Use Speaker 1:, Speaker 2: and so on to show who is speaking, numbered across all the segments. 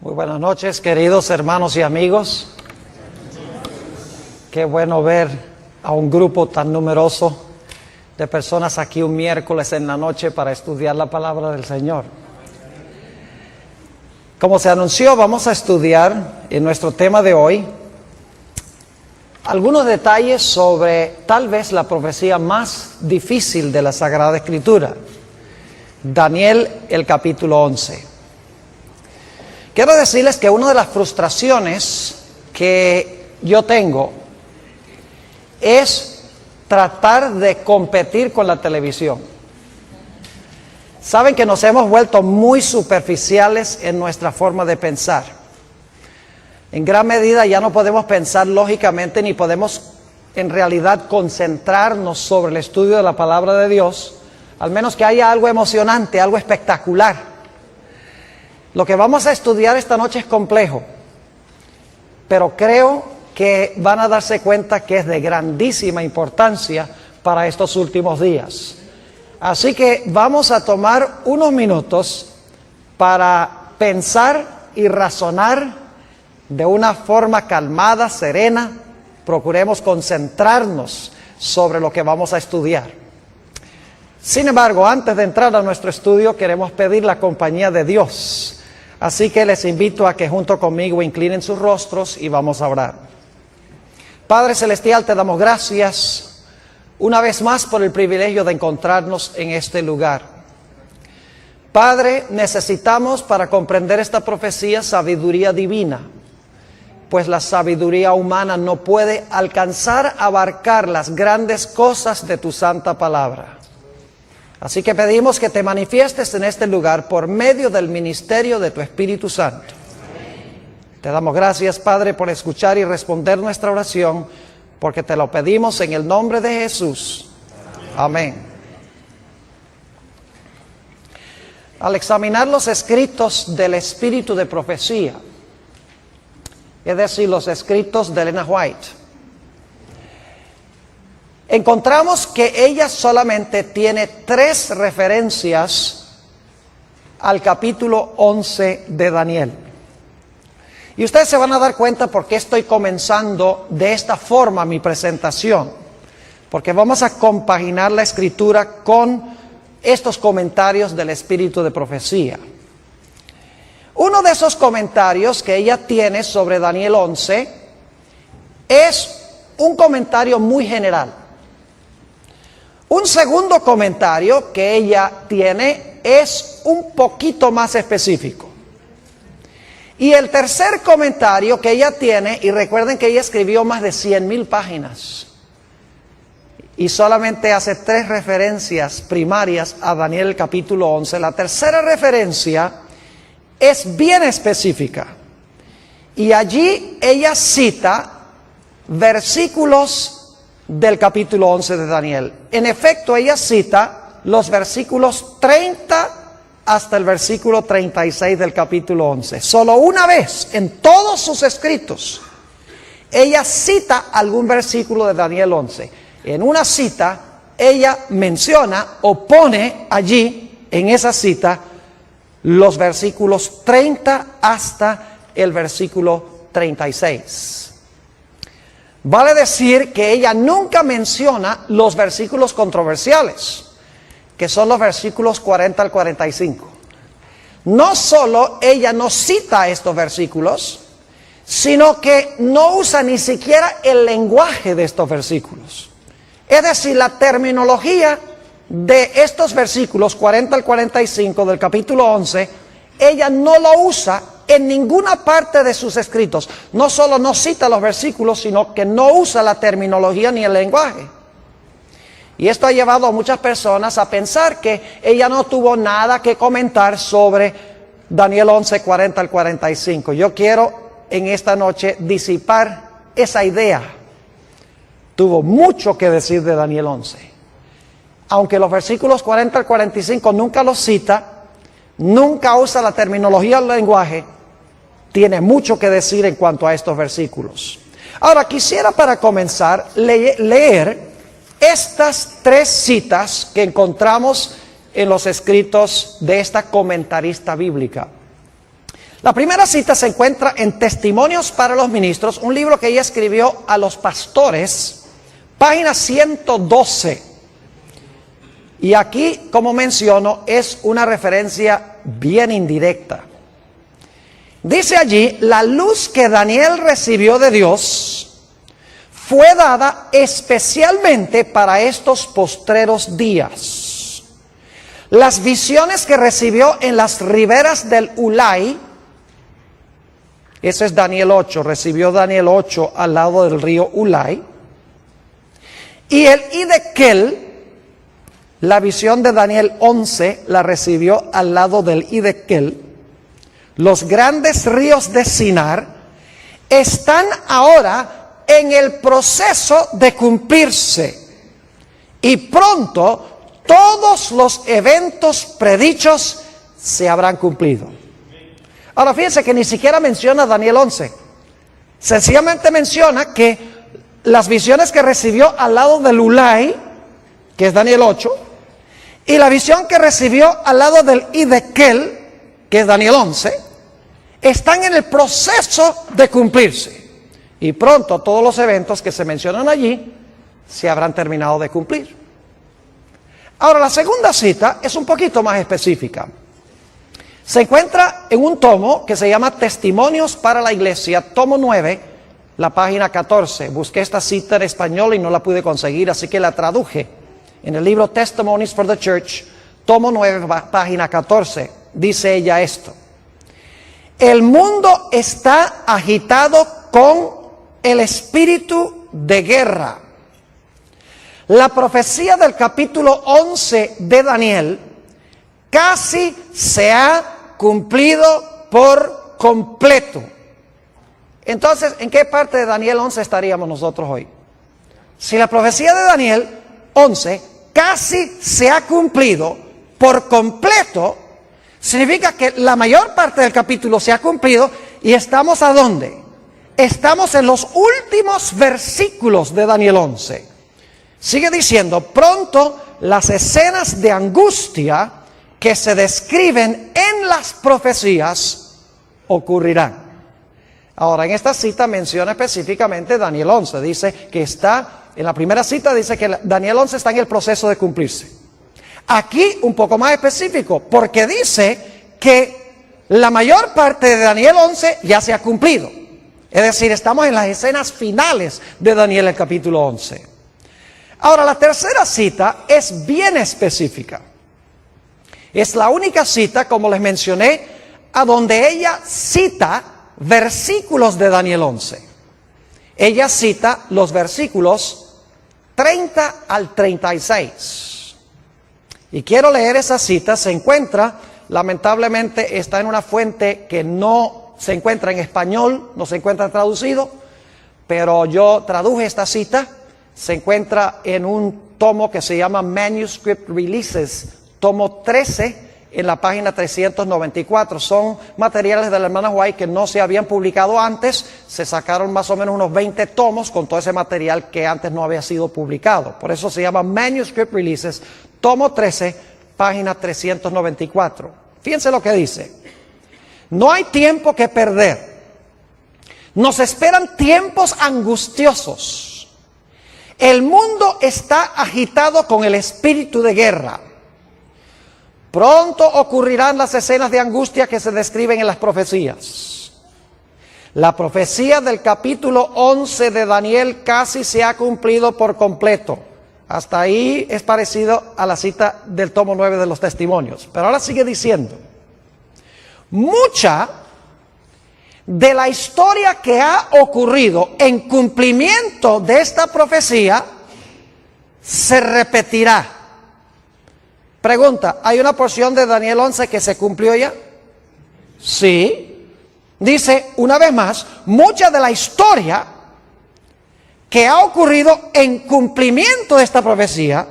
Speaker 1: Muy buenas noches, queridos hermanos y amigos. Qué bueno ver a un grupo tan numeroso de personas aquí un miércoles en la noche para estudiar la palabra del Señor. Como se anunció, vamos a estudiar en nuestro tema de hoy algunos detalles sobre tal vez la profecía más difícil de la Sagrada Escritura, Daniel, el capítulo 11. Quiero decirles que una de las frustraciones que yo tengo es tratar de competir con la televisión. Saben que nos hemos vuelto muy superficiales en nuestra forma de pensar. En gran medida ya no podemos pensar lógicamente ni podemos en realidad concentrarnos sobre el estudio de la palabra de Dios, al menos que haya algo emocionante, algo espectacular. Lo que vamos a estudiar esta noche es complejo, pero creo que van a darse cuenta que es de grandísima importancia para estos últimos días. Así que vamos a tomar unos minutos para pensar y razonar de una forma calmada, serena. Procuremos concentrarnos sobre lo que vamos a estudiar. Sin embargo, antes de entrar a nuestro estudio, queremos pedir la compañía de Dios. Así que les invito a que junto conmigo inclinen sus rostros y vamos a orar. Padre Celestial, te damos gracias una vez más por el privilegio de encontrarnos en este lugar. Padre, necesitamos para comprender esta profecía sabiduría divina, pues la sabiduría humana no puede alcanzar a abarcar las grandes cosas de tu santa palabra. Así que pedimos que te manifiestes en este lugar por medio del ministerio de tu Espíritu Santo. Te damos gracias, Padre, por escuchar y responder nuestra oración, porque te lo pedimos en el nombre de Jesús. Amén. Al examinar los escritos del espíritu de profecía, es decir, los escritos de Ellen White, encontramos que ella solamente tiene 3 referencias al capítulo 11 de Daniel. Y ustedes se van a dar cuenta por qué estoy comenzando de esta forma mi presentación. Porque vamos a compaginar la escritura con estos comentarios del espíritu de profecía. Uno de esos comentarios que ella tiene sobre Daniel 11 es un comentario muy general. Un segundo comentario que ella tiene es un poquito más específico. Y el tercer comentario que ella tiene, y recuerden que ella escribió más de 100,000 páginas, y solamente hace 3 referencias primarias a Daniel capítulo 11. La tercera referencia es bien específica, y allí ella cita versículos del capítulo 11 de Daniel. En efecto, ella cita los versículos 30 hasta el versículo 36 del capítulo 11. Solo una vez en todos sus escritos ella cita algún versículo de Daniel 11. En una cita ella menciona o pone allí en esa cita los versículos 30 hasta el versículo 36. Vale decir que ella nunca menciona los versículos controversiales, que son los versículos 40 al 45. No solo ella no cita estos versículos, sino que no usa ni siquiera el lenguaje de estos versículos. Es decir, la terminología de estos versículos 40 al 45 del capítulo 11, ella no lo usa en ninguna parte de sus escritos. No solo no cita los versículos, sino que no usa la terminología ni el lenguaje. Y esto ha llevado a muchas personas a pensar que ella no tuvo nada que comentar sobre Daniel 11, 40 al 45. Yo quiero en esta noche disipar esa idea. Tuvo mucho que decir de Daniel 11. Aunque los versículos 40 al 45 nunca los cita, nunca usa la terminología del lenguaje, tiene mucho que decir en cuanto a estos versículos. Ahora, quisiera para comenzar leer estas 3 citas que encontramos en los escritos de esta comentarista bíblica. La primera cita se encuentra en Testimonios para los Ministros, un libro que ella escribió a los pastores, página 112. Y aquí, como menciono, es una referencia bien indirecta. Dice allí, la luz que Daniel recibió de Dios fue dada especialmente para estos postreros días. Las visiones que recibió en las riberas del Ulai, ese es Daniel 8, recibió Daniel 8 al lado del río Ulai, y el Hidekel, la visión de Daniel 11 la recibió al lado del Hidekel. Los grandes ríos de Sinar están ahora en el proceso de cumplirse. Y pronto todos los eventos predichos se habrán cumplido. Ahora fíjense que ni siquiera menciona Daniel 11. Sencillamente menciona que las visiones que recibió al lado del Ulai, que es Daniel 8, y la visión que recibió al lado del Hidekel, que es Daniel 11, están en el proceso de cumplirse. Y pronto todos los eventos que se mencionan allí se habrán terminado de cumplir. Ahora, la segunda cita es un poquito más específica. Se encuentra en un tomo que se llama Testimonios para la Iglesia, tomo 9, la página 14. Busqué esta cita en español y no la pude conseguir, así que la traduje. En el libro Testimonies for the Church, tomo 9, página 14, dice ella esto. El mundo está agitado con el espíritu de guerra. La profecía del capítulo 11 de Daniel casi se ha cumplido por completo. Entonces, ¿en qué parte de Daniel 11 estaríamos nosotros hoy? Si la profecía de Daniel 11 casi se ha cumplido por completo, significa que la mayor parte del capítulo se ha cumplido y estamos ¿a dónde? Estamos en los últimos versículos de Daniel 11. Sigue diciendo, pronto las escenas de angustia que se describen en las profecías ocurrirán. Ahora, en esta cita menciona específicamente Daniel 11. Dice que está, en la primera cita dice que Daniel 11 está en el proceso de cumplirse. Aquí un poco más específico, porque dice que la mayor parte de Daniel 11 ya se ha cumplido. Es decir, estamos en las escenas finales de Daniel, el capítulo 11. Ahora, la tercera cita es bien específica. Es la única cita, como les mencioné, a donde ella cita versículos de Daniel 11. Ella cita los versículos 30 al 36. Y quiero leer esa cita. Se encuentra, lamentablemente, está en una fuente que no se encuentra en español, no se encuentra traducido, pero yo traduje esta cita. Se encuentra en un tomo que se llama Manuscript Releases, tomo 13, en la página 394. Son materiales de la hermana White que no se habían publicado antes. Se sacaron más o menos unos 20 tomos con todo ese material que antes no había sido publicado. Por eso se llama Manuscript Releases, tomo 13, página 394. Fíjense lo que dice. No hay tiempo que perder. Nos esperan tiempos angustiosos. El mundo está agitado con el espíritu de guerra. Pronto ocurrirán las escenas de angustia que se describen en las profecías. La profecía del capítulo 11 de Daniel casi se ha cumplido por completo. Hasta ahí es parecido a la cita del tomo 9 de los Testimonios. Pero ahora sigue diciendo, mucha de la historia que ha ocurrido en cumplimiento de esta profecía se repetirá. Pregunta, ¿hay una porción de Daniel 11 que se cumplió ya? Sí. Dice, una vez más, mucha de la historia que ha ocurrido en cumplimiento de esta profecía,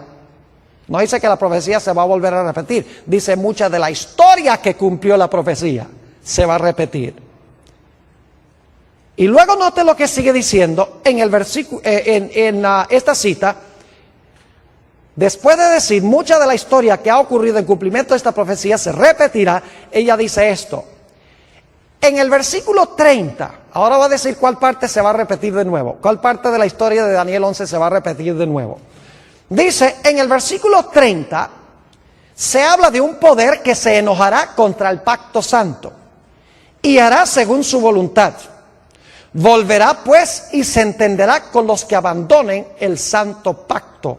Speaker 1: no dice que la profecía se va a volver a repetir, dice mucha de la historia que cumplió la profecía se va a repetir. Y luego note lo que sigue diciendo en el versículo, esta cita. Después de decir mucha de la historia que ha ocurrido en cumplimiento de esta profecía se repetirá, ella dice esto: En el versículo 30, ahora va a decir cuál parte se va a repetir de nuevo, cuál parte de la historia de Daniel 11 se va a repetir de nuevo. Dice, en el versículo 30, se habla de un poder que se enojará contra el pacto santo y hará según su voluntad. Volverá pues y se entenderá con los que abandonen el santo pacto.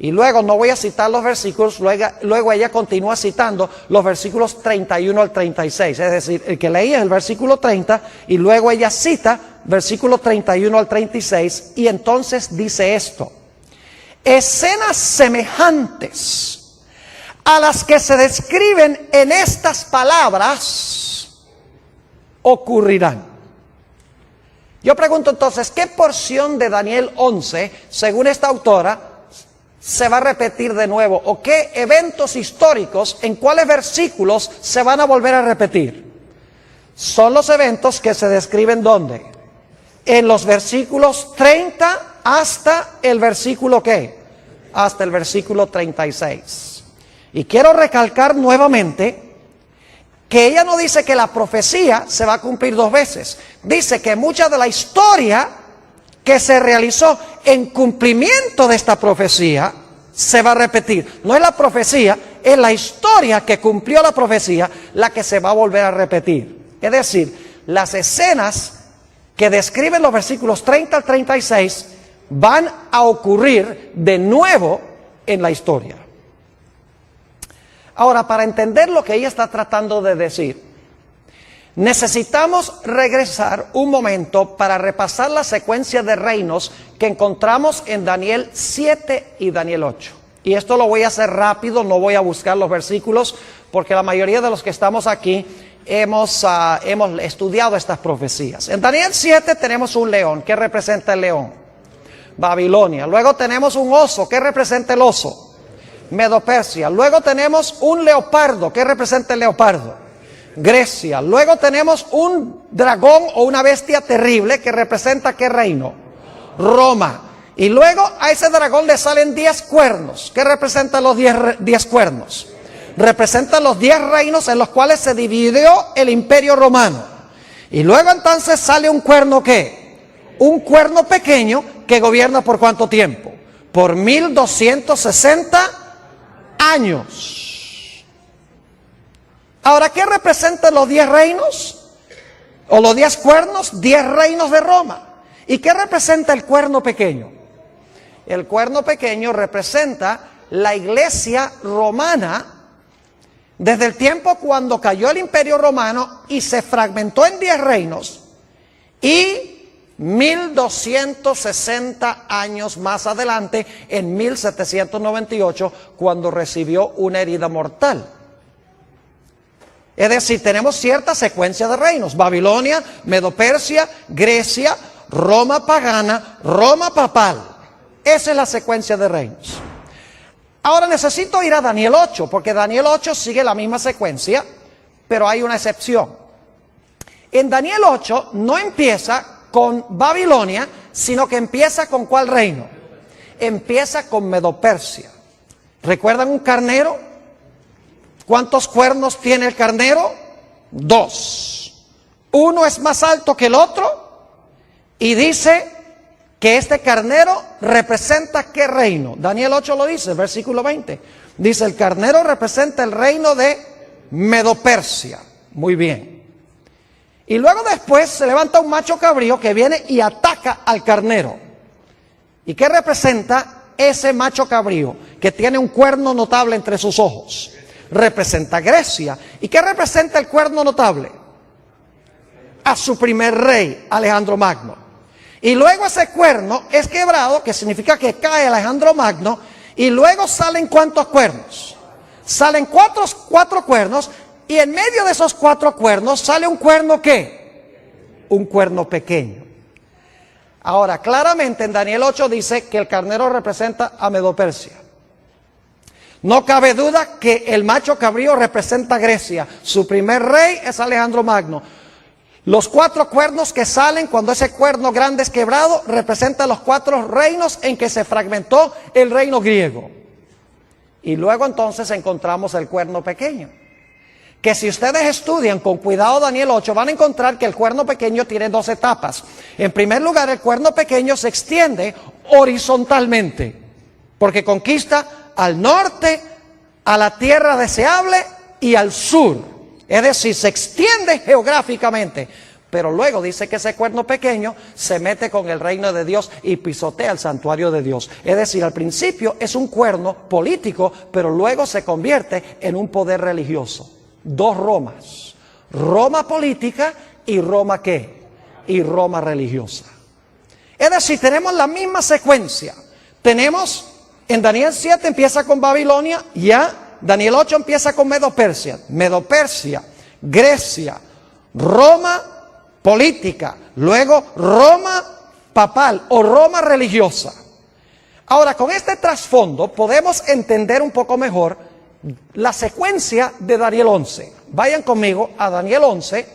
Speaker 1: Y luego, no voy a citar los versículos, luego ella continúa citando los versículos 31 al 36. Es decir, el que leía es el versículo 30 y luego ella cita versículo 31 al 36 y entonces dice esto. Escenas semejantes a las que se describen en estas palabras ocurrirán. Yo pregunto entonces, ¿qué porción de Daniel 11, según esta autora, se va a repetir de nuevo? ¿O qué eventos históricos, en cuáles versículos se van a volver a repetir? Son los eventos que se describen ¿dónde? En los versículos 30 hasta el versículo ¿qué? Hasta el versículo 36. Y quiero recalcar nuevamente que ella no dice que la profecía se va a cumplir dos veces. Dice que mucha de la historia que se realizó en cumplimiento de esta profecía se va a repetir. No es la profecía, es la historia que cumplió la profecía la que se va a volver a repetir. Es decir, las escenas que describen los versículos 30 al 36 van a ocurrir de nuevo en la historia. Ahora, para entender lo que ella está tratando de decir, necesitamos regresar un momento para repasar la secuencia de reinos que encontramos en Daniel 7 y Daniel 8. Y esto lo voy a hacer rápido, no voy a buscar los versículos, porque la mayoría de los que estamos aquí hemos estudiado estas profecías. En Daniel 7 tenemos un león. ¿Qué representa el león? Babilonia. Luego tenemos un oso. ¿Qué representa el oso? Medo-Persia. Luego tenemos un leopardo. ¿Qué representa el leopardo? Grecia. Luego tenemos un dragón o una bestia terrible que representa ¿qué reino? Roma. Y luego a ese dragón le salen 10 cuernos. ¿Qué representan los 10 cuernos? Representan los 10 reinos en los cuales se dividió el imperio romano. Y luego entonces sale un cuerno ¿qué? Un cuerno pequeño que gobierna ¿por cuánto tiempo? Por 1260 años. Ahora, ¿qué representan los 10 reinos? O los 10 cuernos, 10 reinos de Roma. ¿Y qué representa el cuerno pequeño? El cuerno pequeño representa la iglesia romana desde el tiempo cuando cayó el imperio romano y se fragmentó en 10 reinos y 1260 años más adelante, en 1798, cuando recibió una herida mortal. Es decir, tenemos cierta secuencia de reinos: Babilonia, Medo-Persia, Grecia, Roma pagana, Roma papal. Esa es la secuencia de reinos. Ahora necesito ir a Daniel 8, porque Daniel 8 sigue la misma secuencia, pero hay una excepción. En Daniel 8 no empieza con Babilonia, sino que empieza con ¿cuál reino? Empieza con Medo-Persia. ¿Recuerdan un carnero? ¿Cuántos cuernos tiene el carnero? 2. Uno es más alto que el otro y dice que este carnero representa ¿qué reino? Daniel 8 lo dice, versículo 20. Dice, el carnero representa el reino de Medo-Persia. Muy bien. Y luego después se levanta un macho cabrío que viene y ataca al carnero. ¿Y qué representa ese macho cabrío que tiene un cuerno notable entre sus ojos? Representa Grecia. ¿Y qué representa el cuerno notable? A su primer rey, Alejandro Magno. Y luego ese cuerno es quebrado, que significa que cae Alejandro Magno, y luego salen ¿cuántos cuernos? Salen cuatro cuernos. Y en medio de esos 4 cuernos sale un cuerno ¿qué? Un cuerno pequeño. Ahora, claramente en Daniel 8 dice que el carnero representa a Medo-Persia. No cabe duda que el macho cabrío representa a Grecia. Su primer rey es Alejandro Magno. Los 4 cuernos que salen cuando ese cuerno grande es quebrado representan los 4 reinos en que se fragmentó el reino griego. Y luego entonces encontramos el cuerno pequeño, que si ustedes estudian con cuidado Daniel 8, van a encontrar que el cuerno pequeño tiene dos etapas. En primer lugar, el cuerno pequeño se extiende horizontalmente, porque conquista al norte, a la tierra deseable y al sur. Es decir, se extiende geográficamente. Pero luego dice que ese cuerno pequeño se mete con el reino de Dios y pisotea el santuario de Dios. Es decir, al principio es un cuerno político, pero luego se convierte en un poder religioso. Dos Romas. Roma política y Roma ¿qué? Y Roma religiosa. Es decir, tenemos la misma secuencia. Tenemos, en Daniel 7 empieza con Babilonia, ya. Daniel 8 empieza con Medo-Persia. Medo-Persia, Grecia, Roma política, luego Roma papal o Roma religiosa. Ahora, con este trasfondo podemos entender un poco mejor la secuencia de Daniel 11. Vayan conmigo a Daniel 11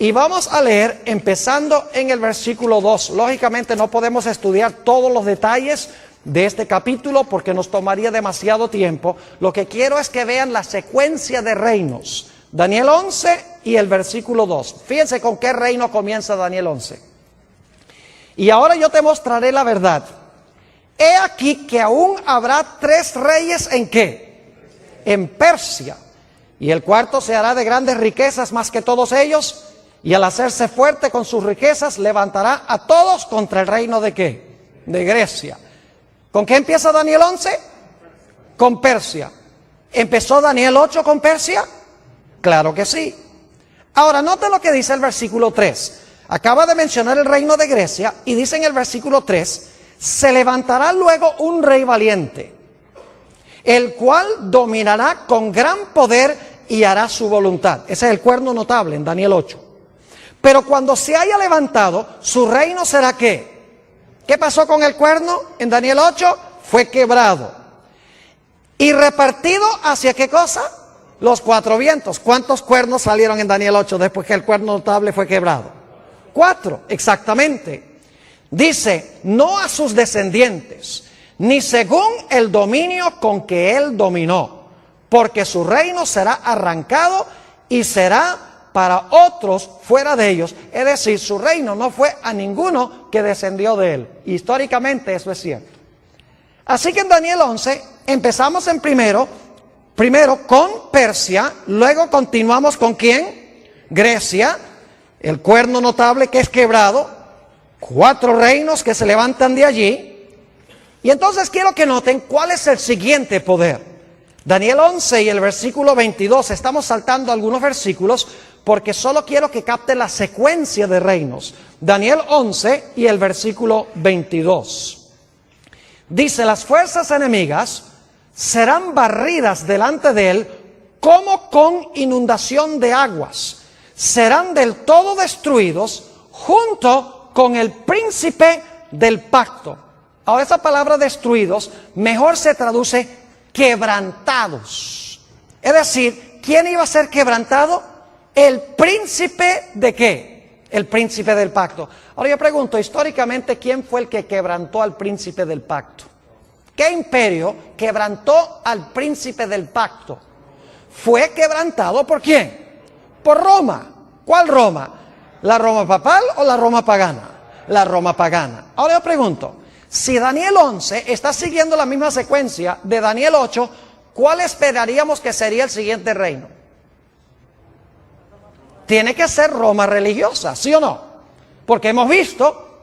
Speaker 1: y vamos a leer empezando en el versículo 2. Lógicamente no podemos estudiar todos los detalles de este capítulo porque nos tomaría demasiado tiempo. Lo que quiero es que vean la secuencia de reinos. Daniel 11 y el versículo 2. Fíjense con qué reino comienza Daniel 11. Y ahora yo te mostraré la verdad. He aquí que aún habrá 3 reyes ¿en qué? En Persia. Y el cuarto se hará de grandes riquezas más que todos ellos. Y al hacerse fuerte con sus riquezas levantará a todos contra el reino ¿de qué? De Grecia. ¿Con qué empieza Daniel 11? Con Persia. ¿Empezó Daniel 8 con Persia? Claro que sí. Ahora, note lo que dice el versículo 3. Acaba de mencionar el reino de Grecia y dice en el versículo 3, se levantará luego un rey valiente, el cual dominará con gran poder y hará su voluntad. Ese es el cuerno notable en Daniel 8. Pero cuando se haya levantado, su reino será ¿qué? ¿Qué pasó con el cuerno en Daniel 8? Fue quebrado. ¿Y repartido hacia qué cosa? Los 4 vientos. ¿Cuántos cuernos salieron en Daniel 8 después que el cuerno notable fue quebrado? 4, exactamente. Dice, no a sus descendientes, ni según el dominio con que él dominó, porque su reino será arrancado y será para otros fuera de ellos. Es decir, su reino no fue a ninguno que descendió de él. Históricamente eso es cierto. Así que en Daniel 11 empezamos en primero con Persia, luego continuamos con ¿quién? Grecia, el cuerno notable que es quebrado, 4 reinos que se levantan de allí. Y entonces quiero que noten cuál es el siguiente poder. Daniel 11 y el versículo 22, estamos saltando algunos versículos porque solo quiero que capten la secuencia de reinos. Daniel 11 y el versículo 22. Dice, las fuerzas enemigas serán barridas delante de él como con inundación de aguas. Serán del todo destruidos junto con el príncipe del pacto. Ahora esa palabra destruidos mejor se traduce quebrantados. Es decir, ¿quién iba a ser quebrantado? El príncipe ¿de qué? El príncipe del pacto. Ahora yo pregunto, históricamente, ¿quién fue el que quebrantó al príncipe del pacto? ¿Qué imperio quebrantó al príncipe del pacto? ¿Fue quebrantado por quién? Por Roma. ¿Cuál Roma? ¿La Roma papal o la Roma pagana? La Roma pagana. Ahora yo pregunto, si Daniel 11 está siguiendo la misma secuencia de Daniel 8, ¿cuál esperaríamos que sería el siguiente reino? Tiene que ser Roma religiosa, ¿sí o no? Porque hemos visto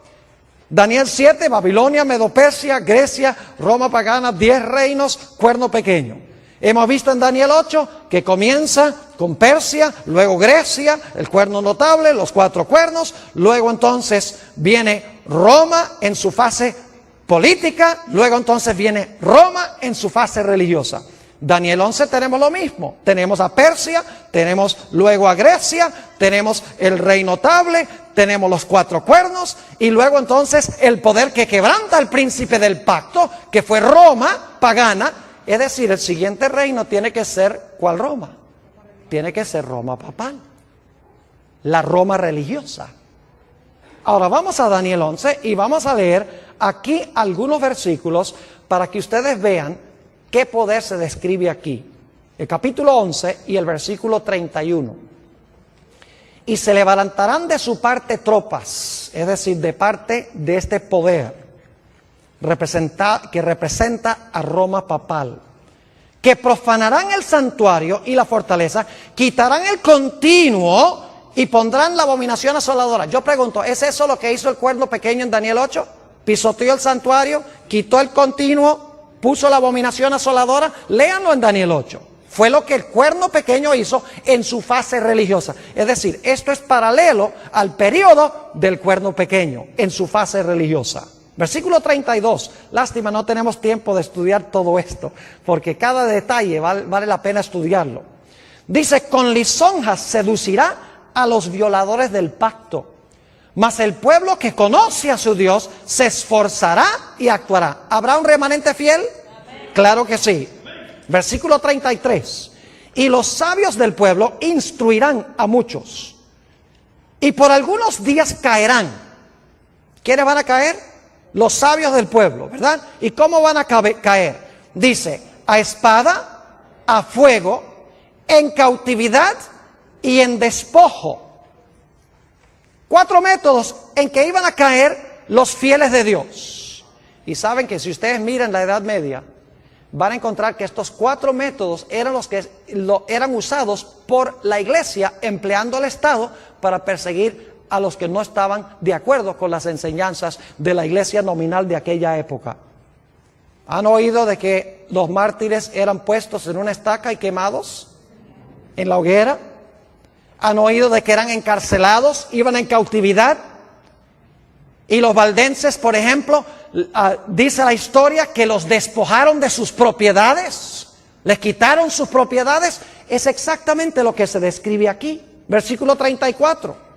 Speaker 1: Daniel 7, Babilonia, Medo-Persia, Grecia, Roma pagana, 10 reinos, cuerno pequeño. Hemos visto en Daniel 8 que comienza con Persia, luego Grecia, el cuerno notable, los 4 cuernos, luego entonces viene Roma en su fase política, luego entonces viene Roma en su fase religiosa. Daniel 11 tenemos lo mismo, tenemos a Persia, tenemos luego a Grecia, tenemos el rey notable, tenemos los 4 cuernos y luego entonces el poder que quebranta al príncipe del pacto, que fue Roma pagana. Es decir, el siguiente reino tiene que ser, ¿cuál Roma? Tiene que ser Roma papal, la Roma religiosa. Ahora vamos a Daniel 11 y vamos a leer aquí algunos versículos para que ustedes vean qué poder se describe aquí. el capítulo 11 y el versículo 31. Y se levantarán de su parte tropas, es decir, de parte de este poder que representa a Roma papal, que profanarán el santuario y la fortaleza, quitarán el continuo y pondrán la abominación asoladora. Yo pregunto, ¿es eso lo que hizo el cuerno pequeño en Daniel 8? Pisoteó el santuario, quitó el continuo, puso la abominación asoladora. Léanlo en Daniel 8. Fue lo que el cuerno pequeño hizo en su fase religiosa. Es decir, esto es paralelo al periodo del cuerno pequeño en su fase religiosa. Versículo 32. Lástima, no tenemos tiempo de estudiar todo esto, porque cada detalle vale la pena estudiarlo. Dice, con lisonjas seducirá a los violadores del pacto, mas el pueblo que conoce a su Dios se esforzará y actuará. ¿Habrá un remanente fiel? Claro que sí. Versículo 33. Y los sabios del pueblo instruirán a muchos, y por algunos días caerán. ¿Quiénes van a caer? Los sabios del pueblo, ¿verdad? ¿Y cómo van a caer? Dice, a espada, a fuego, en cautividad y en despojo. 4 métodos en que iban a caer los fieles de Dios. Y saben que si ustedes miran la Edad Media, van a encontrar que estos 4 métodos eran los que eran usados por la iglesia, empleando al Estado para perseguir a los que no estaban de acuerdo con las enseñanzas de la iglesia nominal de aquella época. ¿Han oído de que los mártires eran puestos en una estaca y quemados en la hoguera? ¿Han oído de que eran encarcelados, iban en cautividad? Y los valdenses, por ejemplo, dice la historia que los despojaron de sus propiedades, les quitaron sus propiedades. Es exactamente lo que se describe aquí. Versículo 34.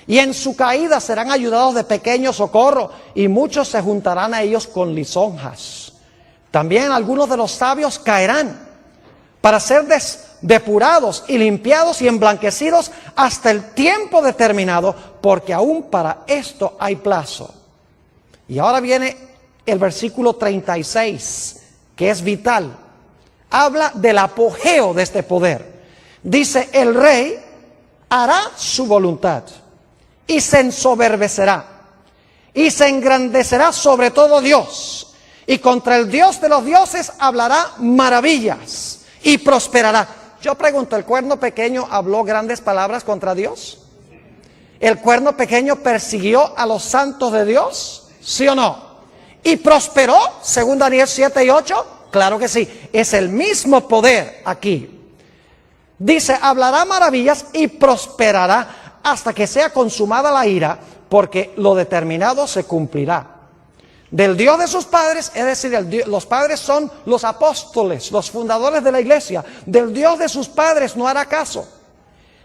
Speaker 1: Y en su caída serán ayudados de pequeño socorro, y muchos se juntarán a ellos con lisonjas. También algunos de los sabios caerán para ser depurados y limpiados y emblanquecidos hasta el tiempo determinado, porque aún para esto hay plazo. Y ahora viene el versículo 36, que es vital. Habla del apogeo de este poder. Dice, el rey hará su voluntad y se ensoberbecerá y se engrandecerá sobre todo Dios, y contra el Dios de los dioses hablará maravillas y prosperará. Yo pregunto, ¿el cuerno pequeño habló grandes palabras contra Dios? ¿El cuerno pequeño persiguió a los santos de Dios? ¿Sí o no? ¿Y prosperó, según Daniel 7 y 8? Claro que sí, es el mismo poder aquí. Dice, hablará maravillas y prosperará hasta que sea consumada la ira, porque lo determinado se cumplirá. Del Dios de sus padres, es decir, los padres son los apóstoles, los fundadores de la iglesia. Del Dios de sus padres no hará caso,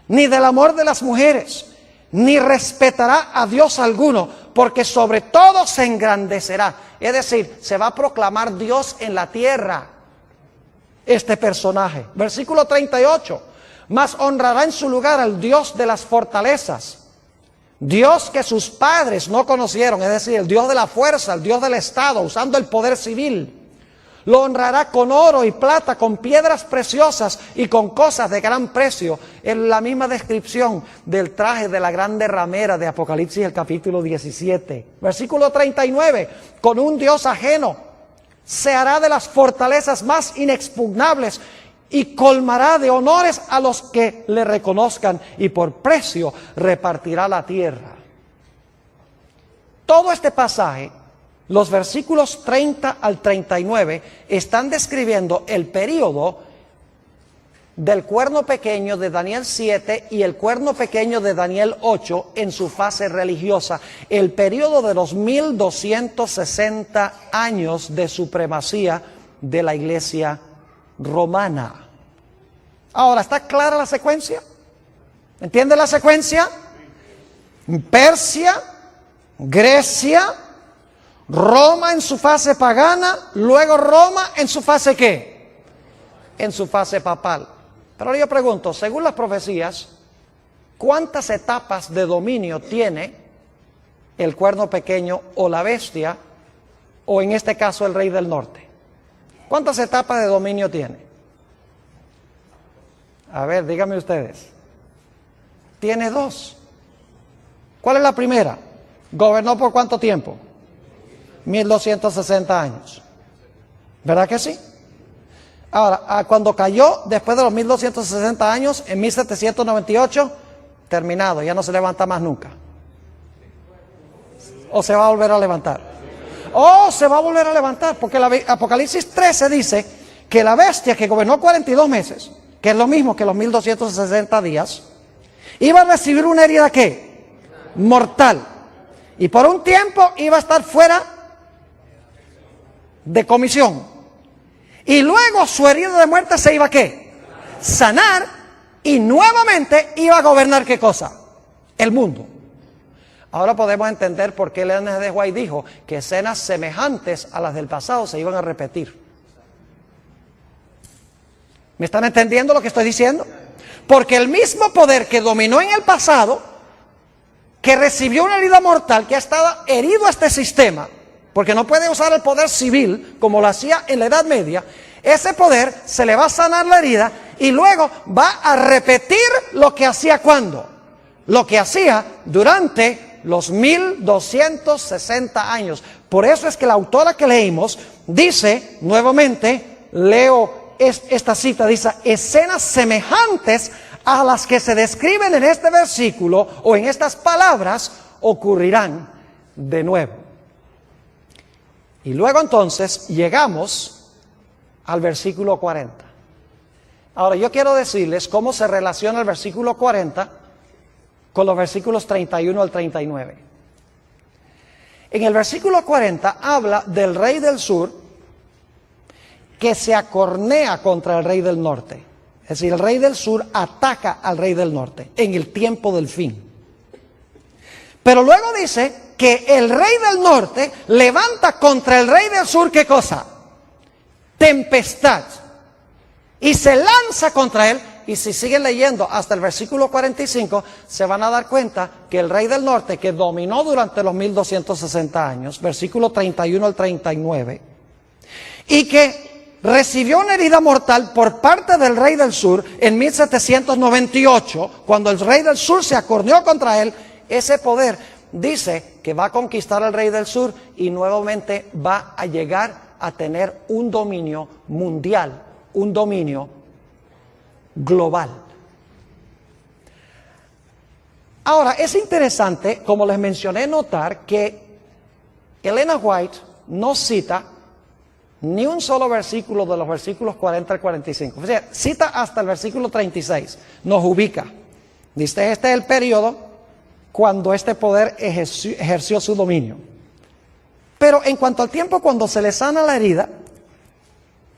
Speaker 1: ni del amor de las mujeres, ni respetará a Dios alguno, porque sobre todo se engrandecerá. Es decir, se va a proclamar Dios en la tierra, este personaje. Versículo 38. Mas honrará en su lugar al Dios de las fortalezas, Dios que sus padres no conocieron, es decir, el Dios de la fuerza, el Dios del Estado, usando el poder civil. Lo honrará con oro y plata, con piedras preciosas y con cosas de gran precio. En la misma descripción del traje de la grande ramera de Apocalipsis, el capítulo 17. Versículo 39, con un Dios ajeno se hará de las fortalezas más inexpugnables, y colmará de honores a los que le reconozcan, y por precio repartirá la tierra. Todo este pasaje, los versículos 30 al 39, están describiendo el período del cuerno pequeño de Daniel 7 y el cuerno pequeño de Daniel 8 en su fase religiosa, el período de los 1260 años de supremacía de la iglesia romana. Ahora, ¿está clara la secuencia? ¿Entiende la secuencia? Persia, Grecia, Roma en su fase pagana, luego Roma en su fase ¿qué? En su fase papal. Pero yo pregunto, según las profecías, ¿cuántas etapas de dominio tiene el cuerno pequeño o la bestia, o en este caso el rey del norte? ¿Cuántas etapas de dominio tiene? A ver, díganme ustedes. Tiene dos. ¿Cuál es la primera? ¿Gobernó por cuánto tiempo? 1260 años. ¿Verdad que sí? Ahora, cuando cayó, después de los 1260 años, en 1798, terminado, ya no se levanta más nunca. ¿O se va a volver a levantar? ¡Oh, se va a volver a levantar! Porque Apocalipsis 13 dice que la bestia que gobernó 42 meses, que es lo mismo que los 1260 días, iba a recibir una herida, ¿qué? Mortal. Y por un tiempo iba a estar fuera de comisión. Y luego su herida de muerte se iba a ¿qué? Sanar, y nuevamente iba a gobernar ¿qué cosa? El mundo. Ahora podemos entender por qué Ellen G. White dijo que escenas semejantes a las del pasado se iban a repetir. ¿Me están entendiendo lo que estoy diciendo? Porque el mismo poder que dominó en el pasado, que recibió una herida mortal, que ha estado herido a este sistema, porque no puede usar el poder civil como lo hacía en la Edad Media, ese poder se le va a sanar la herida y luego va a repetir lo que hacía ¿cuándo? Lo que hacía durante los 1260 años. Por eso es que la autora que leímos dice, nuevamente, leo esta cita, dice, escenas semejantes a las que se describen en este versículo o en estas palabras ocurrirán de nuevo. Y luego entonces llegamos al versículo 40. Ahora yo quiero decirles cómo se relaciona el versículo 40 con los versículos 31 al 39. En el versículo 40 habla del rey del sur que se acornea contra el rey del norte. Es decir, el rey del sur ataca al rey del norte en el tiempo del fin. Pero luego dice que el rey del norte levanta contra el rey del sur, ¿qué cosa? Tempestad. Y se lanza contra él. Y si siguen leyendo hasta el versículo 45, se van a dar cuenta que el rey del norte, que dominó durante los 1260 años, versículo 31 al 39, y que recibió una herida mortal por parte del rey del sur en 1798, cuando el rey del sur se acorneó contra él, ese poder dice que va a conquistar al rey del sur y nuevamente va a llegar a tener un dominio mundial, un dominio global. Ahora, es interesante, como les mencioné, notar que Ellen G. White no cita ni un solo versículo de los versículos 40 al 45. O sea, cita hasta el versículo 36, nos ubica. Dice, este es el periodo cuando este poder ejerció su dominio. Pero en cuanto al tiempo cuando se le sana la herida,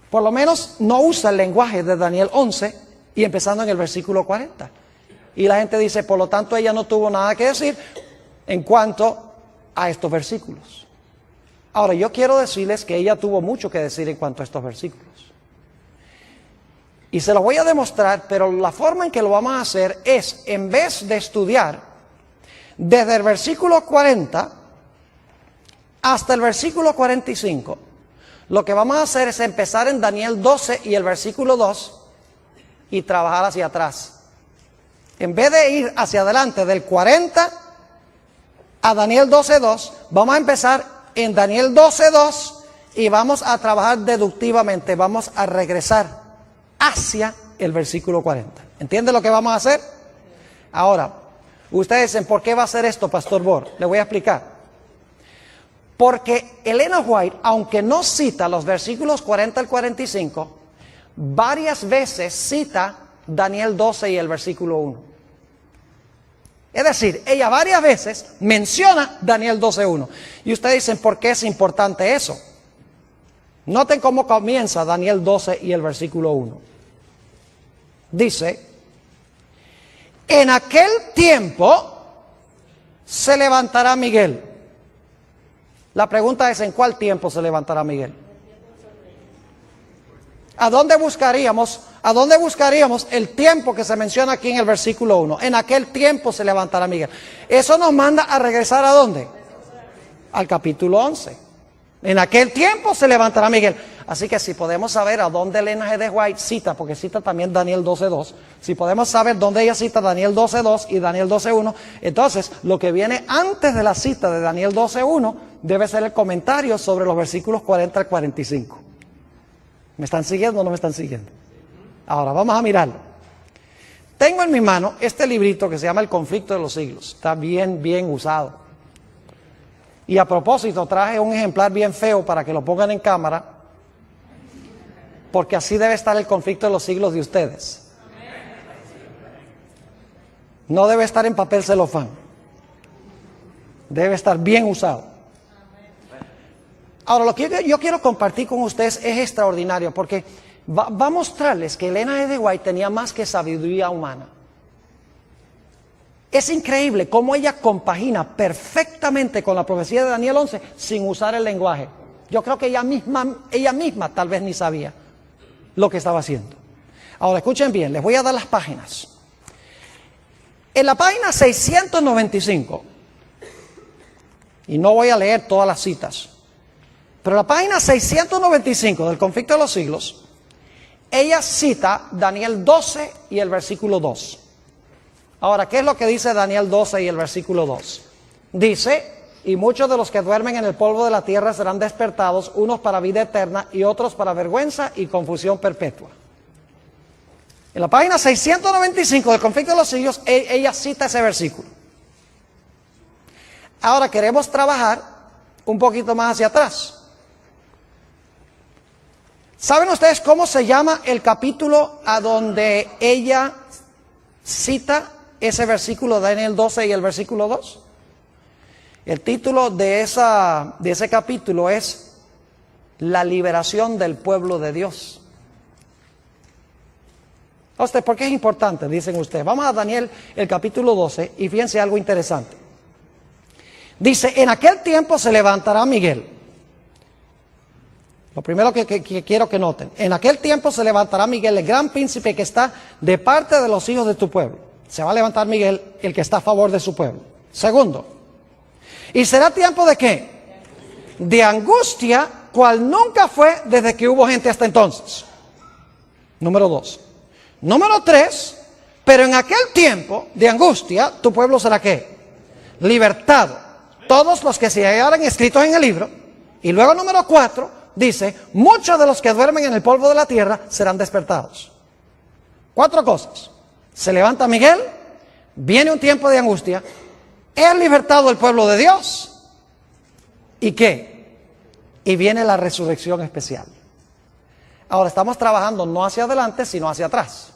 Speaker 1: por lo menos no usa el lenguaje de Daniel 11 y empezando en el versículo 40. Y la gente dice, por lo tanto ella no tuvo nada que decir en cuanto a estos versículos. Ahora, yo quiero decirles que ella tuvo mucho que decir en cuanto a estos versículos. Y se lo voy a demostrar, pero la forma en que lo vamos a hacer es, en vez de estudiar desde el versículo 40 hasta el versículo 45, lo que vamos a hacer es empezar en Daniel 12 y el versículo 2 y trabajar hacia atrás. En vez de ir hacia adelante del 40 a Daniel 12.2, vamos a empezar en Daniel 12.2 y vamos a trabajar deductivamente, vamos a regresar hacia el versículo 40. ¿Entiende lo que vamos a hacer? Ahora, ustedes dicen, ¿por qué va a hacer esto, Pastor Bor? Le voy a explicar. Porque Ellen G. White, aunque no cita los versículos 40 al 45, varias veces cita Daniel 12 y el versículo 1. Es decir, ella varias veces menciona Daniel 12.1. Y ustedes dicen, ¿por qué es importante eso? Noten cómo comienza Daniel 12 y el versículo 1. Dice, en aquel tiempo se levantará Miguel. La pregunta es, ¿en cuál tiempo se levantará Miguel? ¿A dónde buscaríamos el tiempo que se menciona aquí en el versículo 1? En aquel tiempo se levantará Miguel. Eso nos manda a regresar ¿a dónde? Al capítulo 11. En aquel tiempo se levantará Miguel. Así que si podemos saber a dónde Elena G. de White cita, porque cita también Daniel 12:2, si podemos saber dónde ella cita Daniel 12:2 y Daniel 12:1, entonces lo que viene antes de la cita de Daniel 12:1 debe ser el comentario sobre los versículos 40 al 45. ¿Me están siguiendo o no me están siguiendo? Ahora vamos a mirarlo. Tengo en mi mano este librito que se llama El conflicto de los siglos. Está bien usado. Y a propósito traje un ejemplar bien feo para que lo pongan en cámara, porque así debe estar el conflicto de los siglos de ustedes. No debe estar en papel celofán. Debe estar bien usado. Ahora, lo que yo quiero compartir con ustedes es extraordinario, porque va a mostrarles que Elena G. de White tenía más que sabiduría humana. Es increíble cómo ella compagina perfectamente con la profecía de Daniel 11 sin usar el lenguaje. Yo creo que ella misma tal vez ni sabía lo que estaba haciendo. Ahora escuchen bien, les voy a dar las páginas. En la página 695, y no voy a leer todas las citas, pero en la página 695 del conflicto de los siglos, ella cita Daniel 12 y el versículo 2. Ahora, ¿qué es lo que dice Daniel 12 y el versículo 2? Dice: y muchos de los que duermen en el polvo de la tierra serán despertados, unos para vida eterna y otros para vergüenza y confusión perpetua. En la página 695 del conflicto de los siglos, ella cita ese versículo. Ahora queremos trabajar un poquito más hacia atrás. ¿Saben ustedes cómo se llama el capítulo a donde ella cita ese versículo de Daniel 12 y el versículo 2? El título de ese capítulo es La liberación del pueblo de Dios. ¿Por qué es importante? Dicen ustedes. Vamos a Daniel, el capítulo 12, y fíjense algo interesante. Dice: en aquel tiempo se levantará Miguel. Lo primero que quiero que noten: en aquel tiempo se levantará Miguel, el gran príncipe que está de parte de los hijos de tu pueblo. Se va a levantar Miguel, el que está a favor de su pueblo. Segundo, ¿y será tiempo de qué? De angustia, cual nunca fue desde que hubo gente hasta entonces. Número 2. Número 3, pero en aquel tiempo de angustia, tu pueblo será ¿qué? Libertado. Todos los que se hallaran escritos en el libro. Y luego número 4, dice: muchos de los que duermen en el polvo de la tierra serán despertados. 4 cosas. Se levanta Miguel, viene un tiempo de angustia, es libertado el pueblo de Dios, ¿y qué? Y viene la resurrección especial. Ahora estamos trabajando no hacia adelante, sino hacia atrás.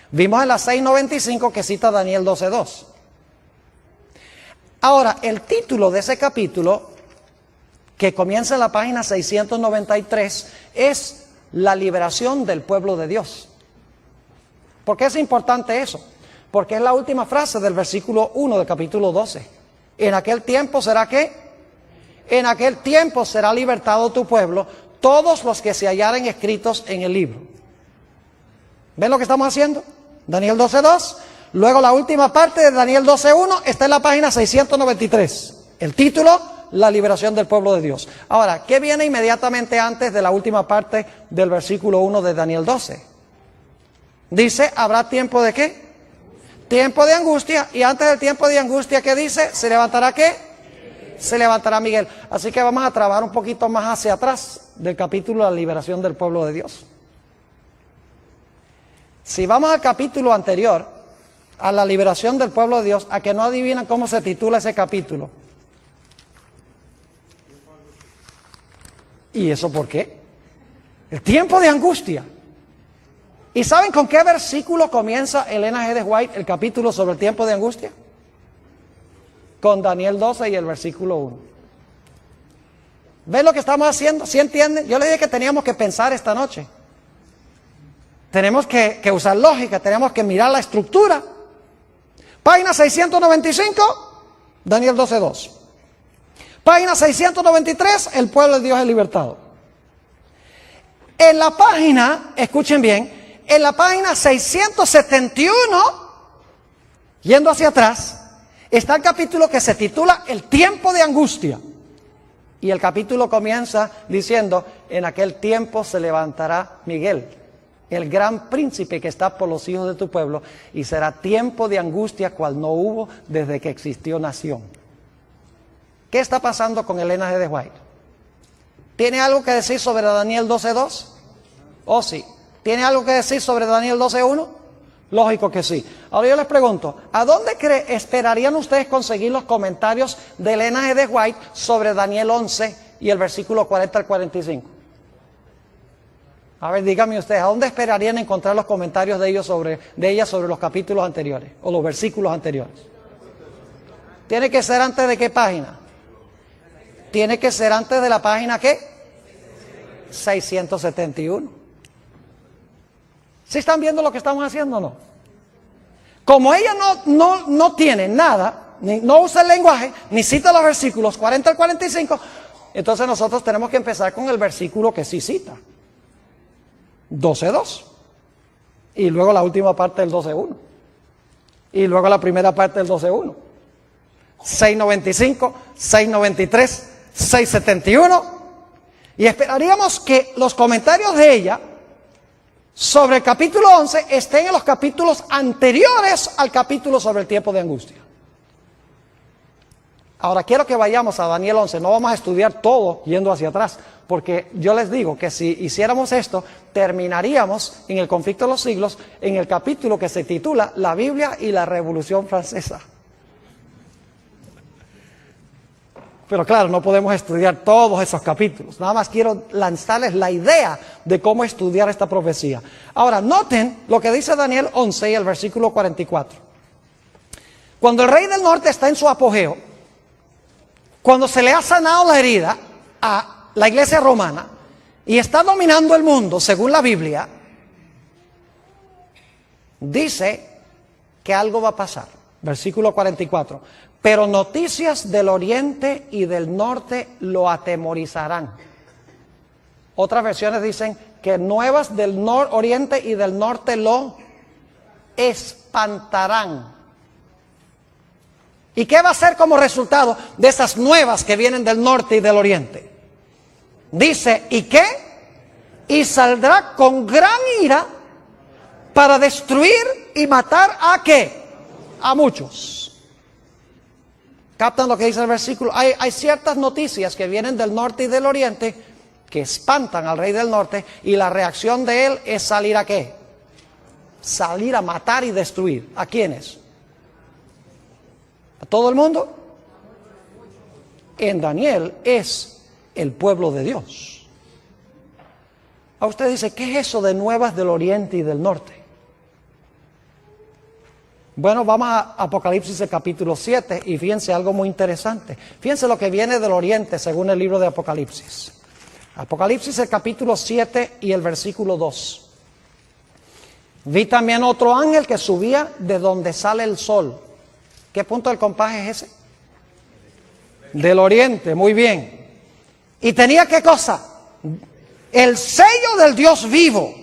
Speaker 1: Vimos en la 695 que cita Daniel 12:2. Ahora, el título de ese capítulo, que comienza en la página 693, es La liberación del pueblo de Dios. ¿Por qué es importante eso? Porque es la última frase del versículo 1 del capítulo 12. En aquel tiempo será ¿qué? En aquel tiempo será libertado tu pueblo, todos los que se hallaren escritos en el libro. ¿Ven lo que estamos haciendo? Daniel 12:2. Luego la última parte de Daniel 12:1 está en la página 693. El título: La liberación del pueblo de Dios. Ahora, ¿qué viene inmediatamente antes de la última parte del versículo 1 de Daniel 12? Dice: ¿habrá tiempo de qué? Tiempo de angustia. Y antes del tiempo de angustia, ¿qué dice? ¿Se levantará qué? Se levantará Miguel. Así que vamos a trabajar un poquito más hacia atrás del capítulo La liberación del pueblo de Dios. Si vamos al capítulo anterior, a la liberación del pueblo de Dios, a que no adivinan cómo se titula ese capítulo. ¿Y eso por qué? El tiempo de angustia. ¿Y saben con qué versículo comienza Elena G. de White el capítulo sobre el tiempo de angustia? Con Daniel 12 y el versículo 1. ¿Ven lo que estamos haciendo? ¿Sí entienden? Yo les dije que teníamos que pensar esta noche. Tenemos que usar lógica, tenemos que mirar la estructura. Página 695, Daniel 12:2. Página 693, el pueblo de Dios es libertado. En la página, escuchen bien, en la página 671, yendo hacia atrás, está el capítulo que se titula El tiempo de angustia. Y el capítulo comienza diciendo, en aquel tiempo se levantará Miguel, el gran príncipe que está por los hijos de tu pueblo, y será tiempo de angustia cual no hubo desde que existió nación. ¿Qué está pasando con Elena G. de White? ¿Tiene algo que decir sobre Daniel 12.2? ¿Oh sí? ¿Tiene algo que decir sobre Daniel 12.1? Lógico que sí. Ahora yo les pregunto, ¿a dónde esperarían ustedes conseguir los comentarios de Elena G. de White sobre Daniel 11 y el versículo 40 al 45? A ver, díganme ustedes, ¿a dónde esperarían encontrar los comentarios de ella sobre los capítulos anteriores o los versículos anteriores? ¿Tiene que ser antes de qué página? Tiene que ser antes de la página ¿qué? 671. ¿Sí están viendo lo que estamos haciendo o no? Como ella no tiene nada, no usa el lenguaje, ni cita los versículos 40 al 45, entonces nosotros tenemos que empezar con el versículo que sí cita. 12.2. Y luego la última parte del 12.1. Y luego la primera parte del 12.1. 6.95, 6.93, 6.71. Y esperaríamos que los comentarios de ella sobre el capítulo 11 estén en los capítulos anteriores al capítulo sobre el tiempo de angustia. Ahora quiero que vayamos a Daniel 11, no vamos a estudiar todo yendo hacia atrás, porque yo les digo que si hiciéramos esto, terminaríamos en el conflicto de los siglos, en el capítulo que se titula La Biblia y la Revolución Francesa. Pero claro, no podemos estudiar todos esos capítulos, nada más quiero lanzarles la idea de cómo estudiar esta profecía. Ahora, noten lo que dice Daniel 11 y el versículo 44. Cuando el rey del norte está en su apogeo, cuando se le ha sanado la herida a la iglesia romana y está dominando el mundo, según la Biblia, dice que algo va a pasar. Versículo 44. Pero noticias del oriente y del norte lo atemorizarán. Otras versiones dicen que nuevas del oriente y del norte lo espantarán. ¿Y qué va a ser como resultado de esas nuevas que vienen del norte y del oriente? Dice, ¿y qué? Y saldrá con gran ira para destruir y matar ¿a qué? A muchos. ¿Captan lo que dice el versículo? Hay ciertas noticias que vienen del norte y del oriente que espantan al rey del norte, y la reacción de él es salir ¿a qué? Salir a matar y destruir. ¿A quiénes? ¿A todo el mundo? En Daniel es el pueblo de Dios. A usted dice, ¿qué es eso de nuevas del oriente y del norte? Bueno, vamos a Apocalipsis el capítulo 7 y fíjense algo muy interesante. Fíjense lo que viene del oriente según el libro de Apocalipsis. Apocalipsis el capítulo 7 y el versículo 2. Vi también otro ángel que subía de donde sale el sol. ¿Qué punto del compás es ese? Del oriente, muy bien. Y tenía ¿qué cosa? El sello del Dios vivo.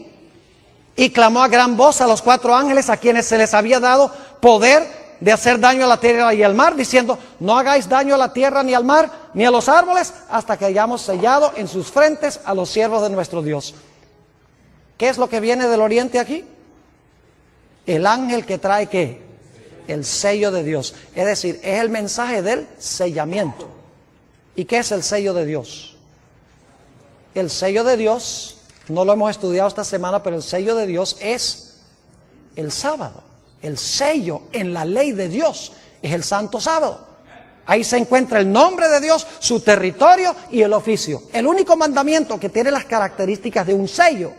Speaker 1: Y clamó a gran voz a los 4 ángeles a quienes se les había dado poder de hacer daño a la tierra y al mar, diciendo, no hagáis daño a la tierra ni al mar ni a los árboles hasta que hayamos sellado en sus frentes a los siervos de nuestro Dios. ¿Qué es lo que viene del oriente aquí? El ángel que trae ¿qué? El sello de Dios. Es decir, es el mensaje del sellamiento. ¿Y qué es el sello de Dios? El sello de Dios, no lo hemos estudiado esta semana, pero el sello de Dios es el sábado. El sello en la ley de Dios es el santo sábado. Ahí se encuentra el nombre de Dios, su territorio y el oficio. El único mandamiento que tiene las características de un sello.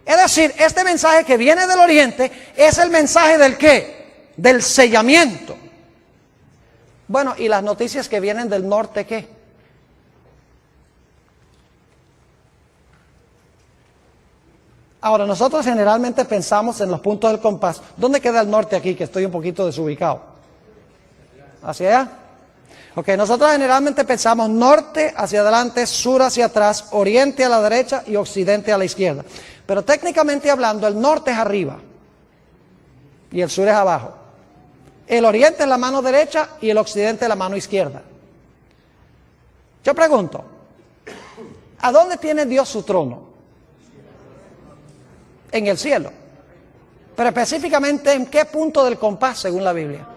Speaker 1: Es decir, este mensaje que viene del oriente es el mensaje del ¿qué? Del sellamiento. Bueno, ¿y las noticias que vienen del norte qué? Ahora, nosotros generalmente pensamos en los puntos del compás. ¿Dónde queda el norte aquí? Que estoy un poquito desubicado. ¿Hacia allá? Ok, nosotros generalmente pensamos norte hacia adelante, sur hacia atrás, oriente a la derecha y occidente a la izquierda. Pero técnicamente hablando, el norte es arriba y el sur es abajo. El oriente es la mano derecha y el occidente es la mano izquierda. Yo pregunto, ¿a dónde tiene Dios su trono? En el cielo. Pero específicamente, ¿en qué punto del compás según la Biblia?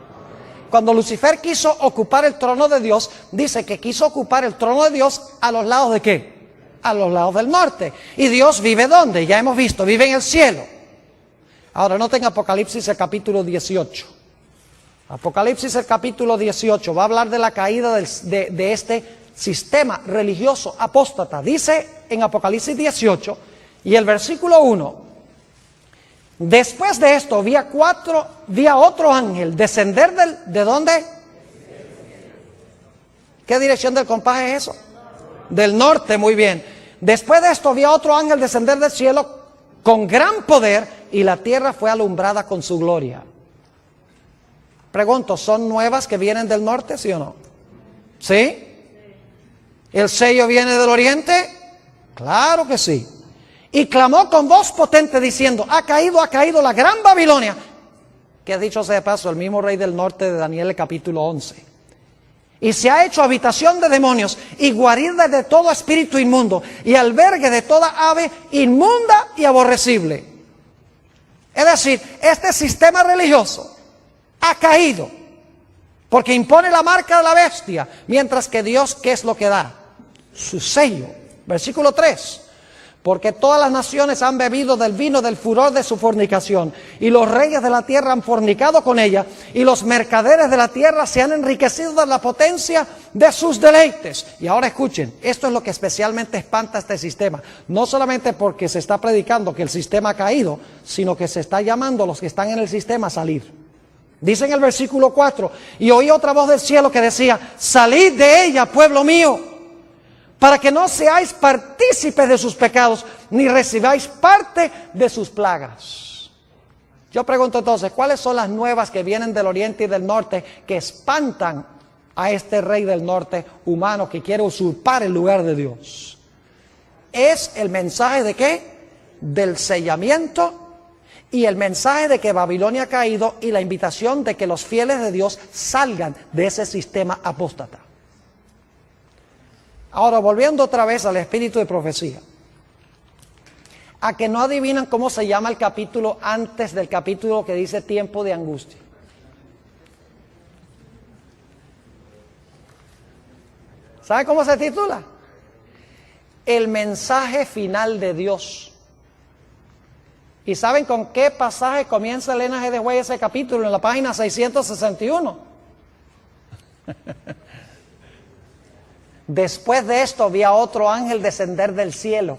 Speaker 1: Cuando Lucifer quiso ocupar el trono de Dios, dice que quiso ocupar el trono de Dios a los lados ¿de qué? A los lados del norte. ¿Y Dios vive dónde? Ya hemos visto, vive en el cielo. Ahora noten Apocalipsis el capítulo 18. Apocalipsis el capítulo 18 va a hablar de la caída de este sistema religioso apóstata. Dice en Apocalipsis 18 y el versículo 1: después de esto vi a otro ángel descender ¿de dónde? ¿Qué dirección del compás es eso? Del norte, muy bien. Después de esto vi a otro ángel descender del cielo con gran poder, y la tierra fue alumbrada con su gloria. Pregunto, ¿son nuevas que vienen del norte, sí o no? ¿Sí? ¿El sello viene del oriente? Claro que sí. Y clamó con voz potente diciendo: ha caído la gran Babilonia, que dicho sea de paso, el mismo rey del norte de Daniel, el capítulo 11. Y se ha hecho habitación de demonios y guarida de todo espíritu inmundo y albergue de toda ave inmunda y aborrecible. Es decir, este sistema religioso ha caído porque impone la marca de la bestia, mientras que Dios, ¿qué es lo que da? Su sello. Versículo 3: porque todas las naciones han bebido del vino del furor de su fornicación, y los reyes de la tierra han fornicado con ella, y los mercaderes de la tierra se han enriquecido de la potencia de sus deleites. Y ahora escuchen, esto es lo que especialmente espanta este sistema, no solamente porque se está predicando que el sistema ha caído, sino que se está llamando a los que están en el sistema a salir. Dice en el versículo 4: y oí otra voz del cielo que decía: salid de ella, pueblo mío, para que no seáis partícipes de sus pecados, ni recibáis parte de sus plagas. Yo pregunto entonces, ¿cuáles son las nuevas que vienen del oriente y del norte que espantan a este rey del norte humano que quiere usurpar el lugar de Dios? Es el mensaje de ¿qué? Del sellamiento, y el mensaje de que Babilonia ha caído, y la invitación de que los fieles de Dios salgan de ese sistema apóstata. Ahora, volviendo otra vez al espíritu de profecía, a que no adivinan cómo se llama el capítulo antes del capítulo que dice tiempo de angustia. ¿Sabe cómo se titula? El mensaje final de Dios. ¿Y saben con qué pasaje comienza Elena G. de White ese capítulo? En la página 661. Después de esto vi a otro ángel descender del cielo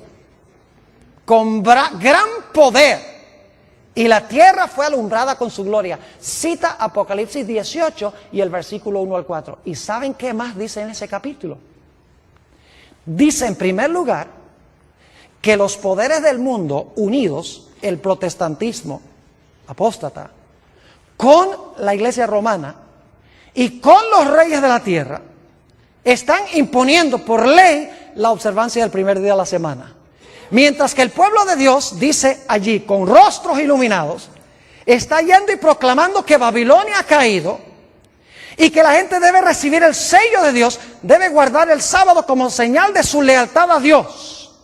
Speaker 1: con gran poder, y la tierra fue alumbrada con su gloria. Cita Apocalipsis 18 y el versículo 1 al 4. ¿Y saben qué más dice en ese capítulo? Dice en primer lugar que los poderes del mundo unidos, el protestantismo apóstata, con la iglesia romana y con los reyes de la tierra, están imponiendo por ley la observancia del primer día de la semana. Mientras que el pueblo de Dios, dice allí, con rostros iluminados, está yendo y proclamando que Babilonia ha caído y que la gente debe recibir el sello de Dios, debe guardar el sábado como señal de su lealtad a Dios.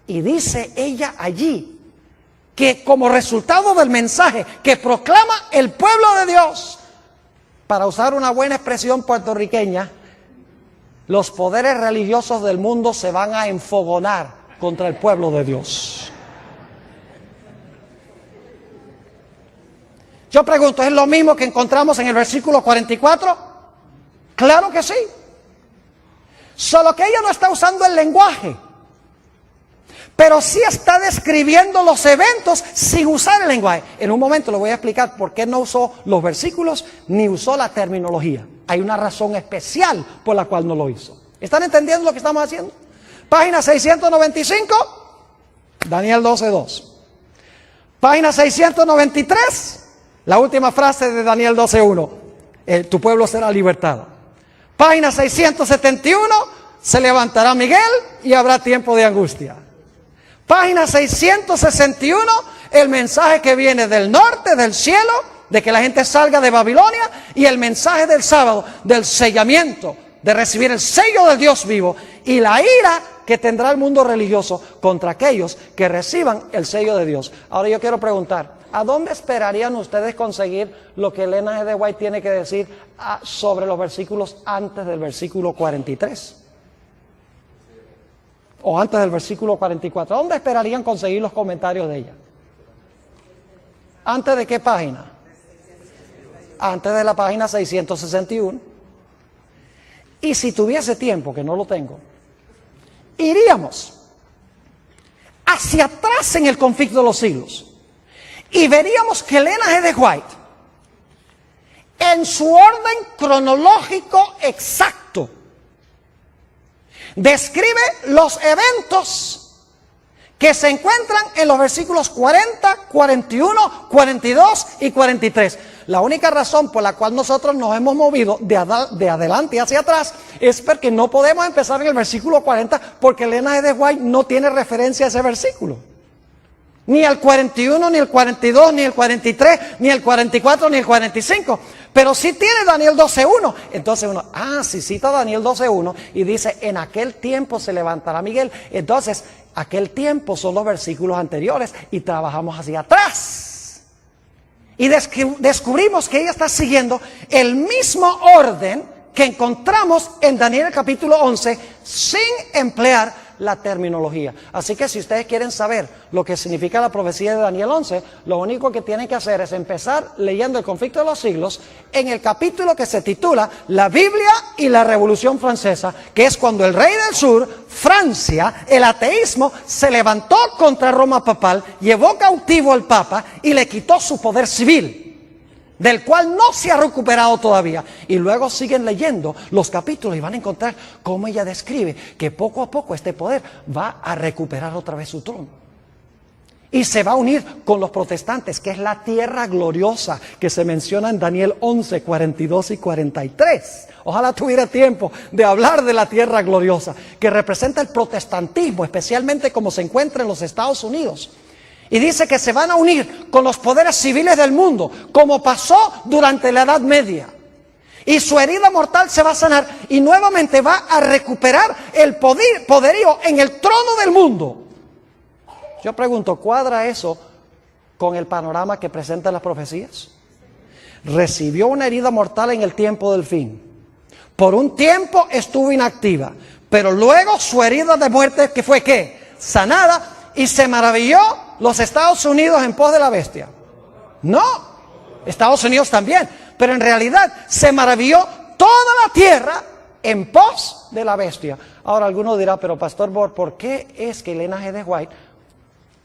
Speaker 1: Y dice ella allí que como resultado del mensaje que proclama el pueblo de Dios, para usar una buena expresión puertorriqueña, los poderes religiosos del mundo se van a enfogonar contra el pueblo de Dios. Yo pregunto, ¿es lo mismo que encontramos en el versículo 44? Claro que sí. Solo que ella no está usando el lenguaje, pero sí está describiendo los eventos sin usar el lenguaje. En un momento le voy a explicar por qué no usó los versículos ni usó la terminología. Hay una razón especial por la cual no lo hizo. ¿Están entendiendo lo que estamos haciendo? Página 695, Daniel 12:2. Página 693, la última frase de Daniel 12:1. Tu pueblo será libertado. Página 671, se levantará Miguel y habrá tiempo de angustia. Página 661, el mensaje que viene del norte, del cielo, de que la gente salga de Babilonia, y el mensaje del sábado, del sellamiento, de recibir el sello del Dios vivo y la ira que tendrá el mundo religioso contra aquellos que reciban el sello de Dios. Ahora yo quiero preguntar, ¿a dónde esperarían ustedes conseguir lo que Elena G. de White tiene que decir sobre los versículos antes del versículo 43? O antes del versículo 44. ¿Dónde esperarían conseguir los comentarios de ella? ¿Antes de qué página? Antes de la página 661. Y si tuviese tiempo, que no lo tengo, iríamos hacia atrás en el conflicto de los siglos y veríamos que Elena G. de White, en su orden cronológico exacto, describe los eventos que se encuentran en los versículos 40, 41, 42 y 43. La única razón por la cual nosotros nos hemos movido de adelante hacia atrás es porque no podemos empezar en el versículo 40 porque Elena G. de White no tiene referencia a ese versículo. Ni el 41, ni el 42, ni el 43, ni el 44, ni el 45. Pero sí tiene Daniel 12.1. Entonces uno, si cita Daniel 12.1 y dice, en aquel tiempo se levantará Miguel. Entonces, aquel tiempo son los versículos anteriores y trabajamos hacia atrás. Y descubrimos que ella está siguiendo el mismo orden que encontramos en Daniel capítulo 11 sin emplear la terminología. Así que si ustedes quieren saber lo que significa la profecía de Daniel 11, lo único que tienen que hacer es empezar leyendo el conflicto de los siglos en el capítulo que se titula La Biblia y la Revolución Francesa, que es cuando el rey del sur, Francia, el ateísmo, se levantó contra Roma papal, llevó cautivo al papa y le quitó su poder civil, del cual no se ha recuperado todavía. Y luego siguen leyendo los capítulos y van a encontrar cómo ella describe que poco a poco este poder va a recuperar otra vez su trono. Y se va a unir con los protestantes, que es la tierra gloriosa que se menciona en Daniel 11, 42 y 43. Ojalá tuviera tiempo de hablar de la tierra gloriosa, que representa el protestantismo, especialmente como se encuentra en los Estados Unidos. Y dice que se van a unir con los poderes civiles del mundo, como pasó durante la Edad Media. Y su herida mortal se va a sanar y nuevamente va a recuperar el poderío en el trono del mundo. Yo pregunto, ¿cuadra eso con el panorama que presentan las profecías? Recibió una herida mortal en el tiempo del fin. Por un tiempo estuvo inactiva, pero luego su herida de muerte, que fue ¿qué? Sanada. Y se maravilló los Estados Unidos en pos de la bestia. No, Estados Unidos también, pero en realidad se maravilló toda la tierra en pos de la bestia. Ahora alguno dirá, pero Pastor Bor, ¿por qué es que Elena G. de White,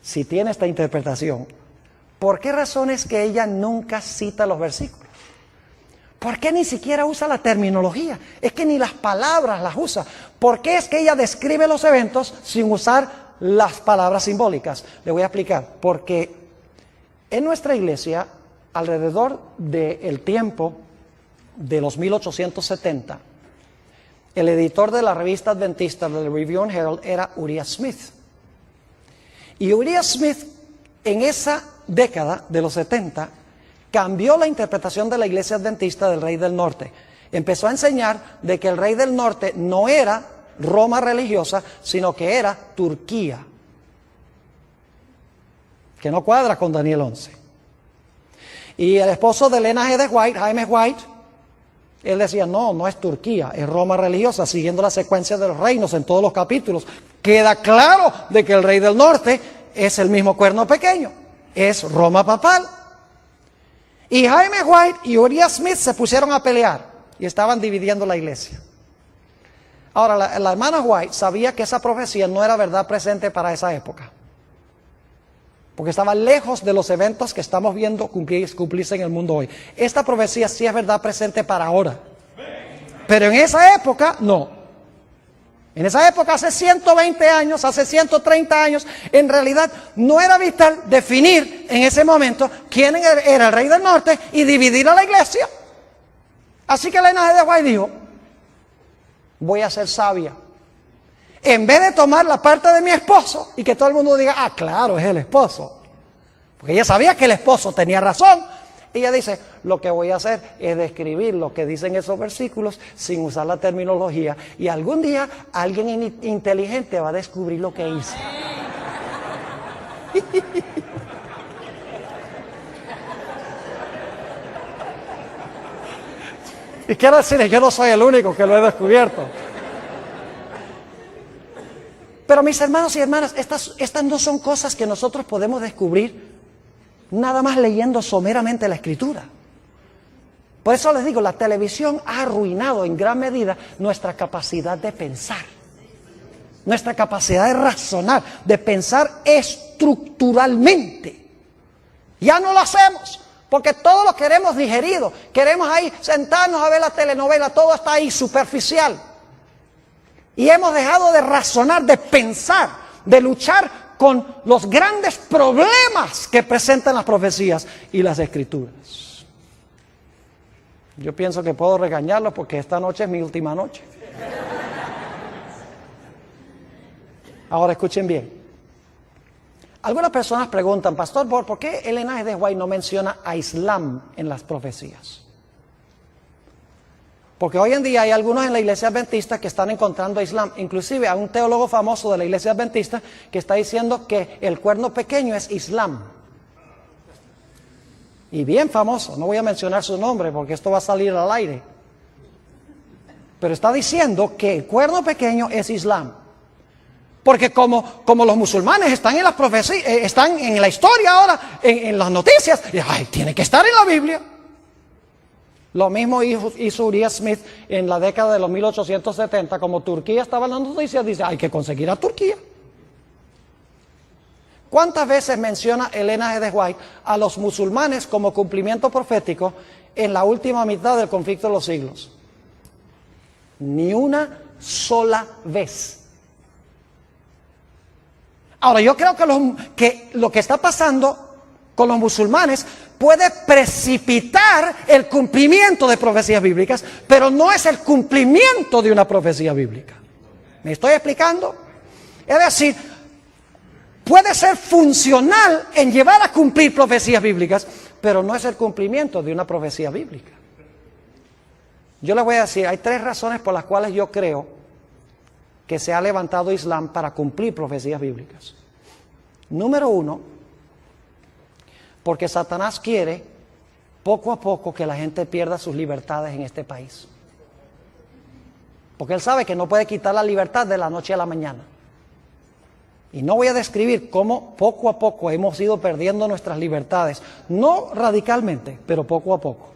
Speaker 1: si tiene esta interpretación, por qué razón es que ella nunca cita los versículos? ¿Por qué ni siquiera usa la terminología? Es que ni las palabras las usa. ¿Por qué es que ella describe los eventos sin usar las palabras simbólicas? Le voy a explicar. Porque en nuestra iglesia, alrededor del tiempo de los 1870, el editor de la revista adventista del Review and Herald era Uriah Smith. Y Uriah Smith, en esa década de los 70, cambió la interpretación de la iglesia adventista del Rey del Norte. Empezó a enseñar de que el Rey del Norte no era Roma religiosa, sino que era Turquía, que no cuadra con Daniel 11. Y el esposo de Elena G. de White, Jaime White, él decía, no es Turquía, es Roma religiosa, siguiendo la secuencia de los reinos en todos los capítulos. Queda claro de que el rey del norte es el mismo cuerno pequeño, es Roma papal. Y Jaime White y Uriah Smith se pusieron a pelear y estaban dividiendo la iglesia. Ahora, la hermana White sabía que esa profecía no era verdad presente para esa época, porque estaba lejos de los eventos que estamos viendo cumplirse en el mundo hoy. Esta profecía sí es verdad presente para ahora, pero en esa época no. En esa época, hace 120 años, hace 130 años, en realidad no era vital definir en ese momento quién era el rey del norte y dividir a la iglesia. Así que Elena G. de White dijo, voy a ser sabia. En vez de tomar la parte de mi esposo y que todo el mundo diga, claro, es el esposo. Porque ella sabía que el esposo tenía razón. Y ella dice, lo que voy a hacer es describir lo que dicen esos versículos sin usar la terminología. Y algún día alguien inteligente va a descubrir lo que hice. Y quiero decirles, yo no soy el único que lo he descubierto. Pero mis hermanos y hermanas, estas no son cosas que nosotros podemos descubrir nada más leyendo someramente la Escritura. Por eso les digo, la televisión ha arruinado en gran medida nuestra capacidad de pensar, nuestra capacidad de razonar, de pensar estructuralmente. Ya no lo hacemos, porque todo lo queremos digerido. Queremos ahí sentarnos a ver la telenovela, todo está ahí superficial. Y hemos dejado de razonar, de pensar, de luchar con los grandes problemas que presentan las profecías y las Escrituras. Yo pienso que puedo regañarlos porque esta noche es mi última noche. Ahora escuchen bien. Algunas personas preguntan, Pastor Borg, ¿por qué Ellen G. White no menciona a Islam en las profecías? Porque hoy en día hay algunos en la iglesia adventista que están encontrando a Islam. Inclusive hay un teólogo famoso de la iglesia adventista que está diciendo que el cuerno pequeño es Islam. Y bien famoso, no voy a mencionar su nombre porque esto va a salir al aire. Pero está diciendo que el cuerno pequeño es Islam. Porque como los musulmanes están en las profecías, están en la historia ahora, en las noticias, tiene que estar en la Biblia. Lo mismo hizo Uriah Smith en la década de los 1870, como Turquía estaba en las noticias, dice, hay que conseguir a Turquía. ¿Cuántas veces menciona Ellen G. White a los musulmanes como cumplimiento profético en la última mitad del conflicto de los siglos? Ni una sola vez. Ahora, yo creo que lo que está pasando con los musulmanes puede precipitar el cumplimiento de profecías bíblicas, pero no es el cumplimiento de una profecía bíblica. ¿Me estoy explicando? Es decir, puede ser funcional en llevar a cumplir profecías bíblicas, pero no es el cumplimiento de una profecía bíblica. Yo les voy a decir, hay 3 razones por las cuales yo creo que se ha levantado Islam para cumplir profecías bíblicas. Número 1, porque Satanás quiere poco a poco que la gente pierda sus libertades en este país. Porque él sabe que no puede quitar la libertad de la noche a la mañana. Y no voy a describir cómo poco a poco hemos ido perdiendo nuestras libertades. No radicalmente, pero poco a poco.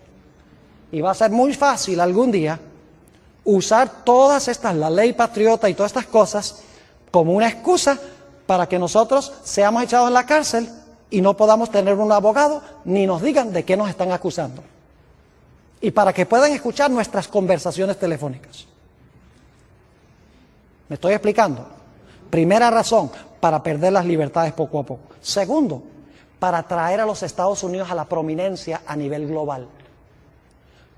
Speaker 1: Y va a ser muy fácil algún día usar todas estas, la ley patriota y todas estas cosas, como una excusa para que nosotros seamos echados en la cárcel y no podamos tener un abogado, ni nos digan de qué nos están acusando. Y para que puedan escuchar nuestras conversaciones telefónicas. ¿Me estoy explicando? Primera razón, para perder las libertades poco a poco. Segundo, para traer a los Estados Unidos a la prominencia a nivel global.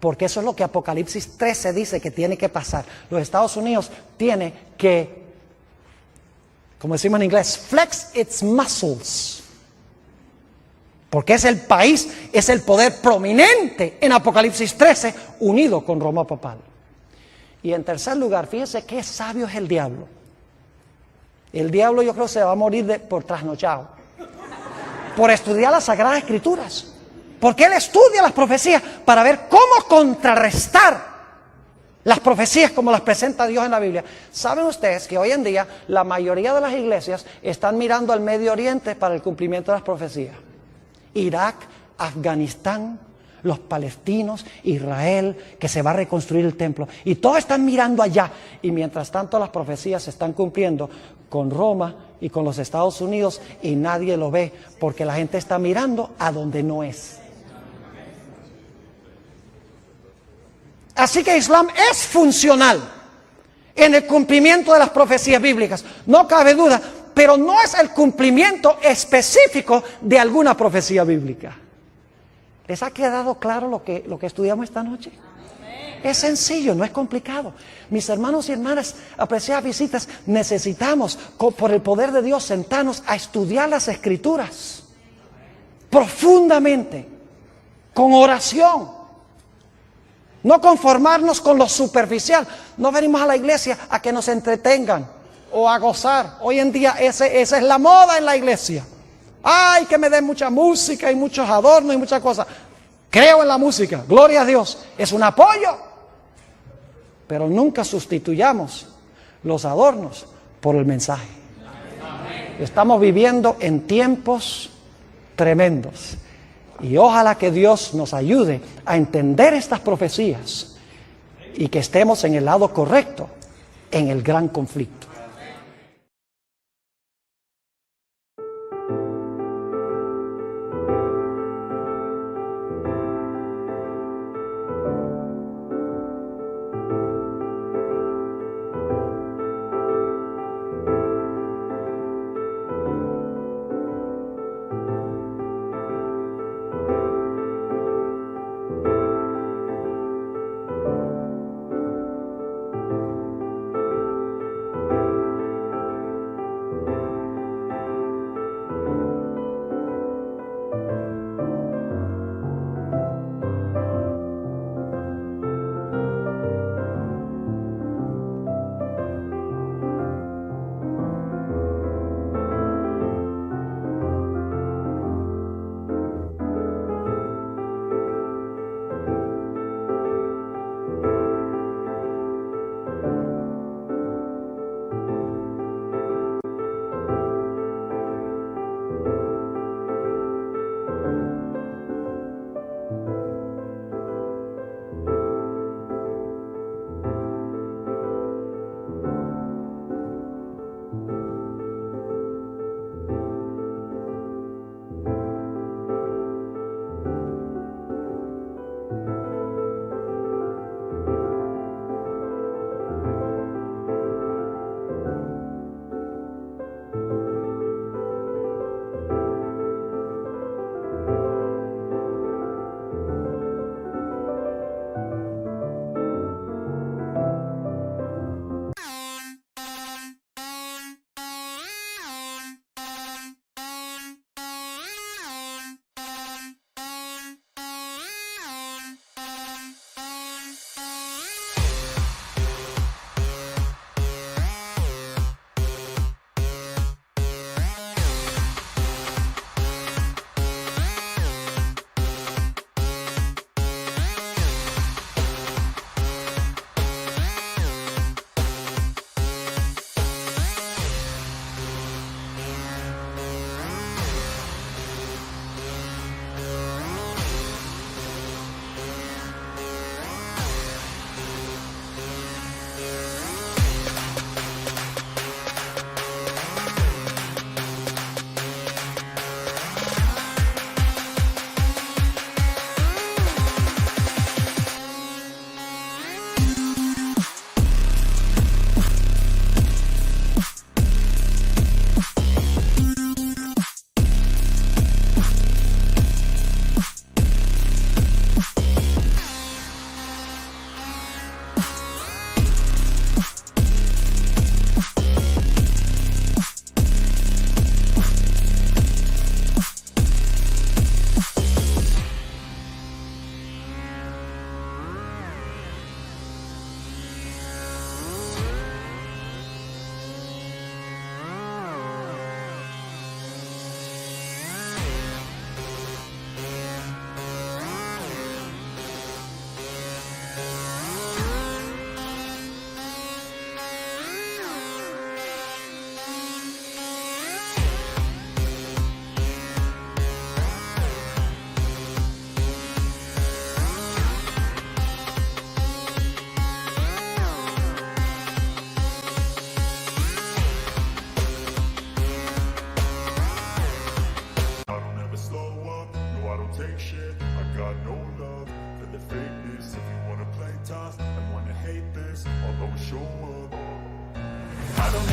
Speaker 1: Porque eso es lo que Apocalipsis 13 dice que tiene que pasar. Los Estados Unidos tiene que, como decimos en inglés, flex its muscles. Porque es el país, es el poder prominente en Apocalipsis 13, unido con Roma papal. Y en tercer lugar, fíjense qué sabio es el diablo. El diablo yo creo se va a morir por trasnochado. Por estudiar las Sagradas Escrituras. Porque él estudia las profecías para ver cómo contrarrestar las profecías como las presenta Dios en la Biblia. ¿Saben ustedes que hoy en día la mayoría de las iglesias están mirando al Medio Oriente para el cumplimiento de las profecías? Irak, Afganistán, los palestinos, Israel, que se va a reconstruir el templo. Y todos están mirando allá. Y mientras tanto las profecías se están cumpliendo con Roma y con los Estados Unidos y nadie lo ve porque la gente está mirando a donde no es. Así que Islam es funcional en el cumplimiento de las profecías bíblicas. No cabe duda, pero no es el cumplimiento específico de alguna profecía bíblica. ¿Les ha quedado claro lo que estudiamos esta noche? Es sencillo, no es complicado. Mis hermanos y hermanas, apreciadas visitas, necesitamos, por el poder de Dios, sentarnos a estudiar las Escrituras profundamente con oración. No conformarnos con lo superficial. No venimos a la iglesia a que nos entretengan o a gozar. Hoy en día esa es la moda en la iglesia. Ay, que me den mucha música y muchos adornos y muchas cosas. Creo en la música, gloria a Dios, es un apoyo. Pero nunca sustituyamos los adornos por el mensaje. Estamos viviendo en tiempos tremendos. Y ojalá que Dios nos ayude a entender estas profecías y que estemos en el lado correcto en el gran conflicto.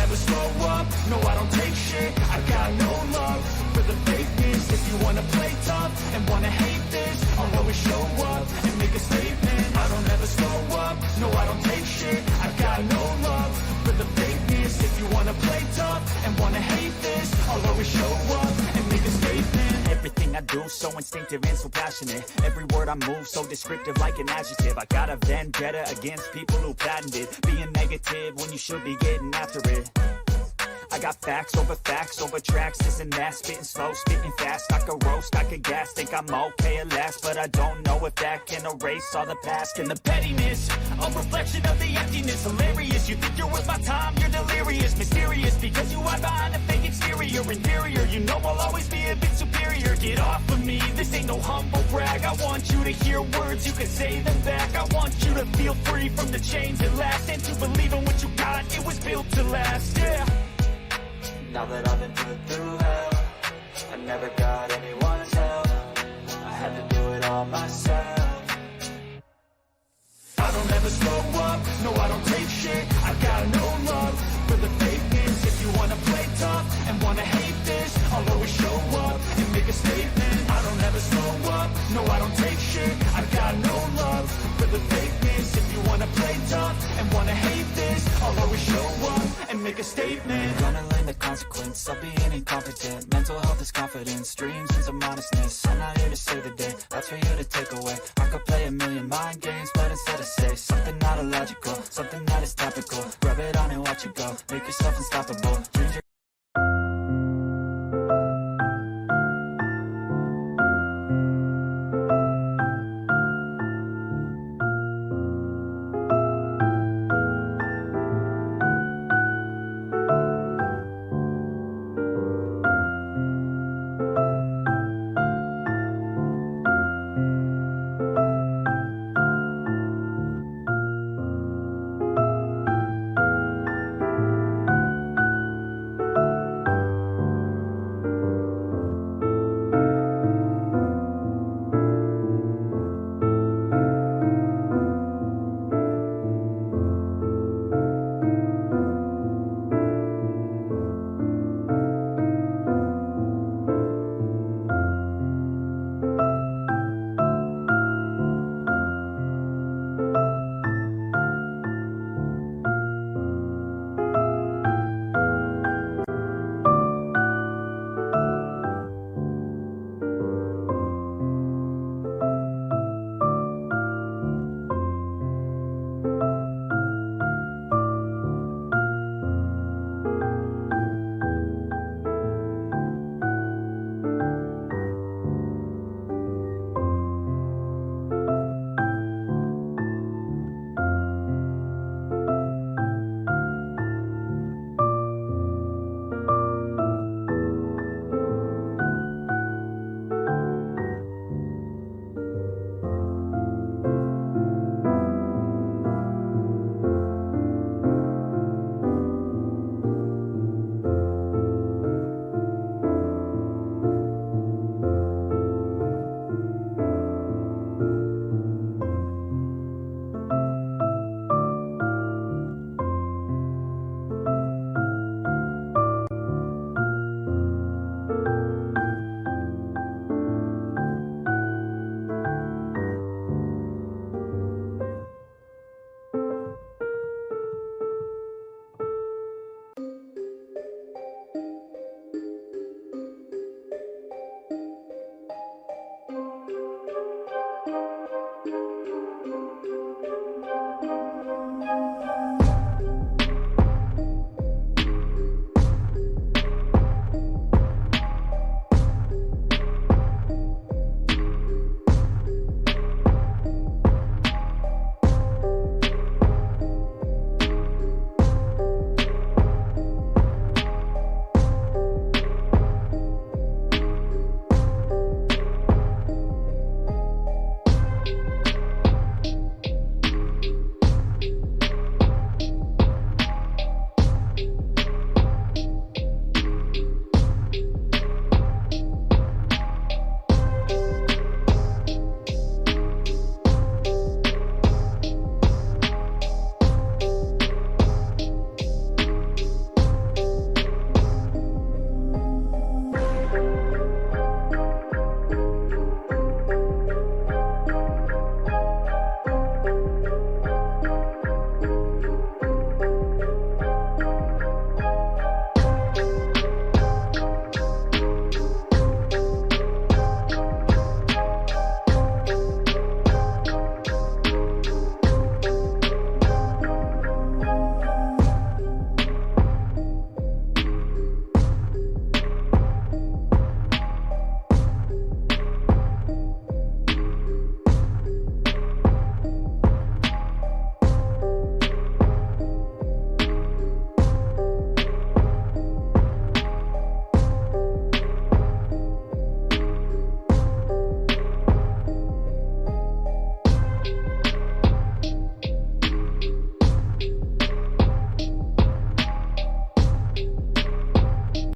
Speaker 2: never slow up, no I don't take shit. I got no love for the fakeness. If you wanna play tough and wanna hate this, I'll always show up and make a statement. I don't ever slow up, no I don't take shit. I got no love for the fakeness. If you wanna play tough and wanna hate this, I'll always show up and make a statement. Everything I do, so instinctive and so passionate. Every word I move, so descriptive like an adjective. I got a vendetta against people who patented being negative when you should be getting after it. I got facts over tracks, this and that. Spitting slow, spitting fast, I could roast, I could gas. Think I'm okay at last, but I don't know if that can erase all the past. And the pettiness, a reflection of the emptiness. Hilarious, you think you're worth my time, you're delirious. Mysterious, because you hide behind a fake exterior. Inferior, you know I'll always be a bit superior. Get off of me, this ain't no humble brag. I want you to hear words, you can say them back. I want you to feel free from the chains that last, and to believe in what you got, it was built to last, yeah. Now that I've been put through hell, I never got anyone's help. I had to do it all myself. I don't ever slow up, no I don't take shit. I got no love for the fakeness. If you wanna play tough and wanna hate this, I'll always show up and make a statement. I don't ever slow up, no I don't take shit. I got no love for the fakeness. If you wanna play tough and wanna hate this, I'll always show up and make a statement. Gonna learn the consequence of being incompetent. Mental health is confidence, dreams and some honestness. I'm not here to save the day, that's for you to take away. I could play a million mind games, but instead I say something not illogical, something that is topical. Rub it on and watch it go, make yourself unstoppable. Dreams are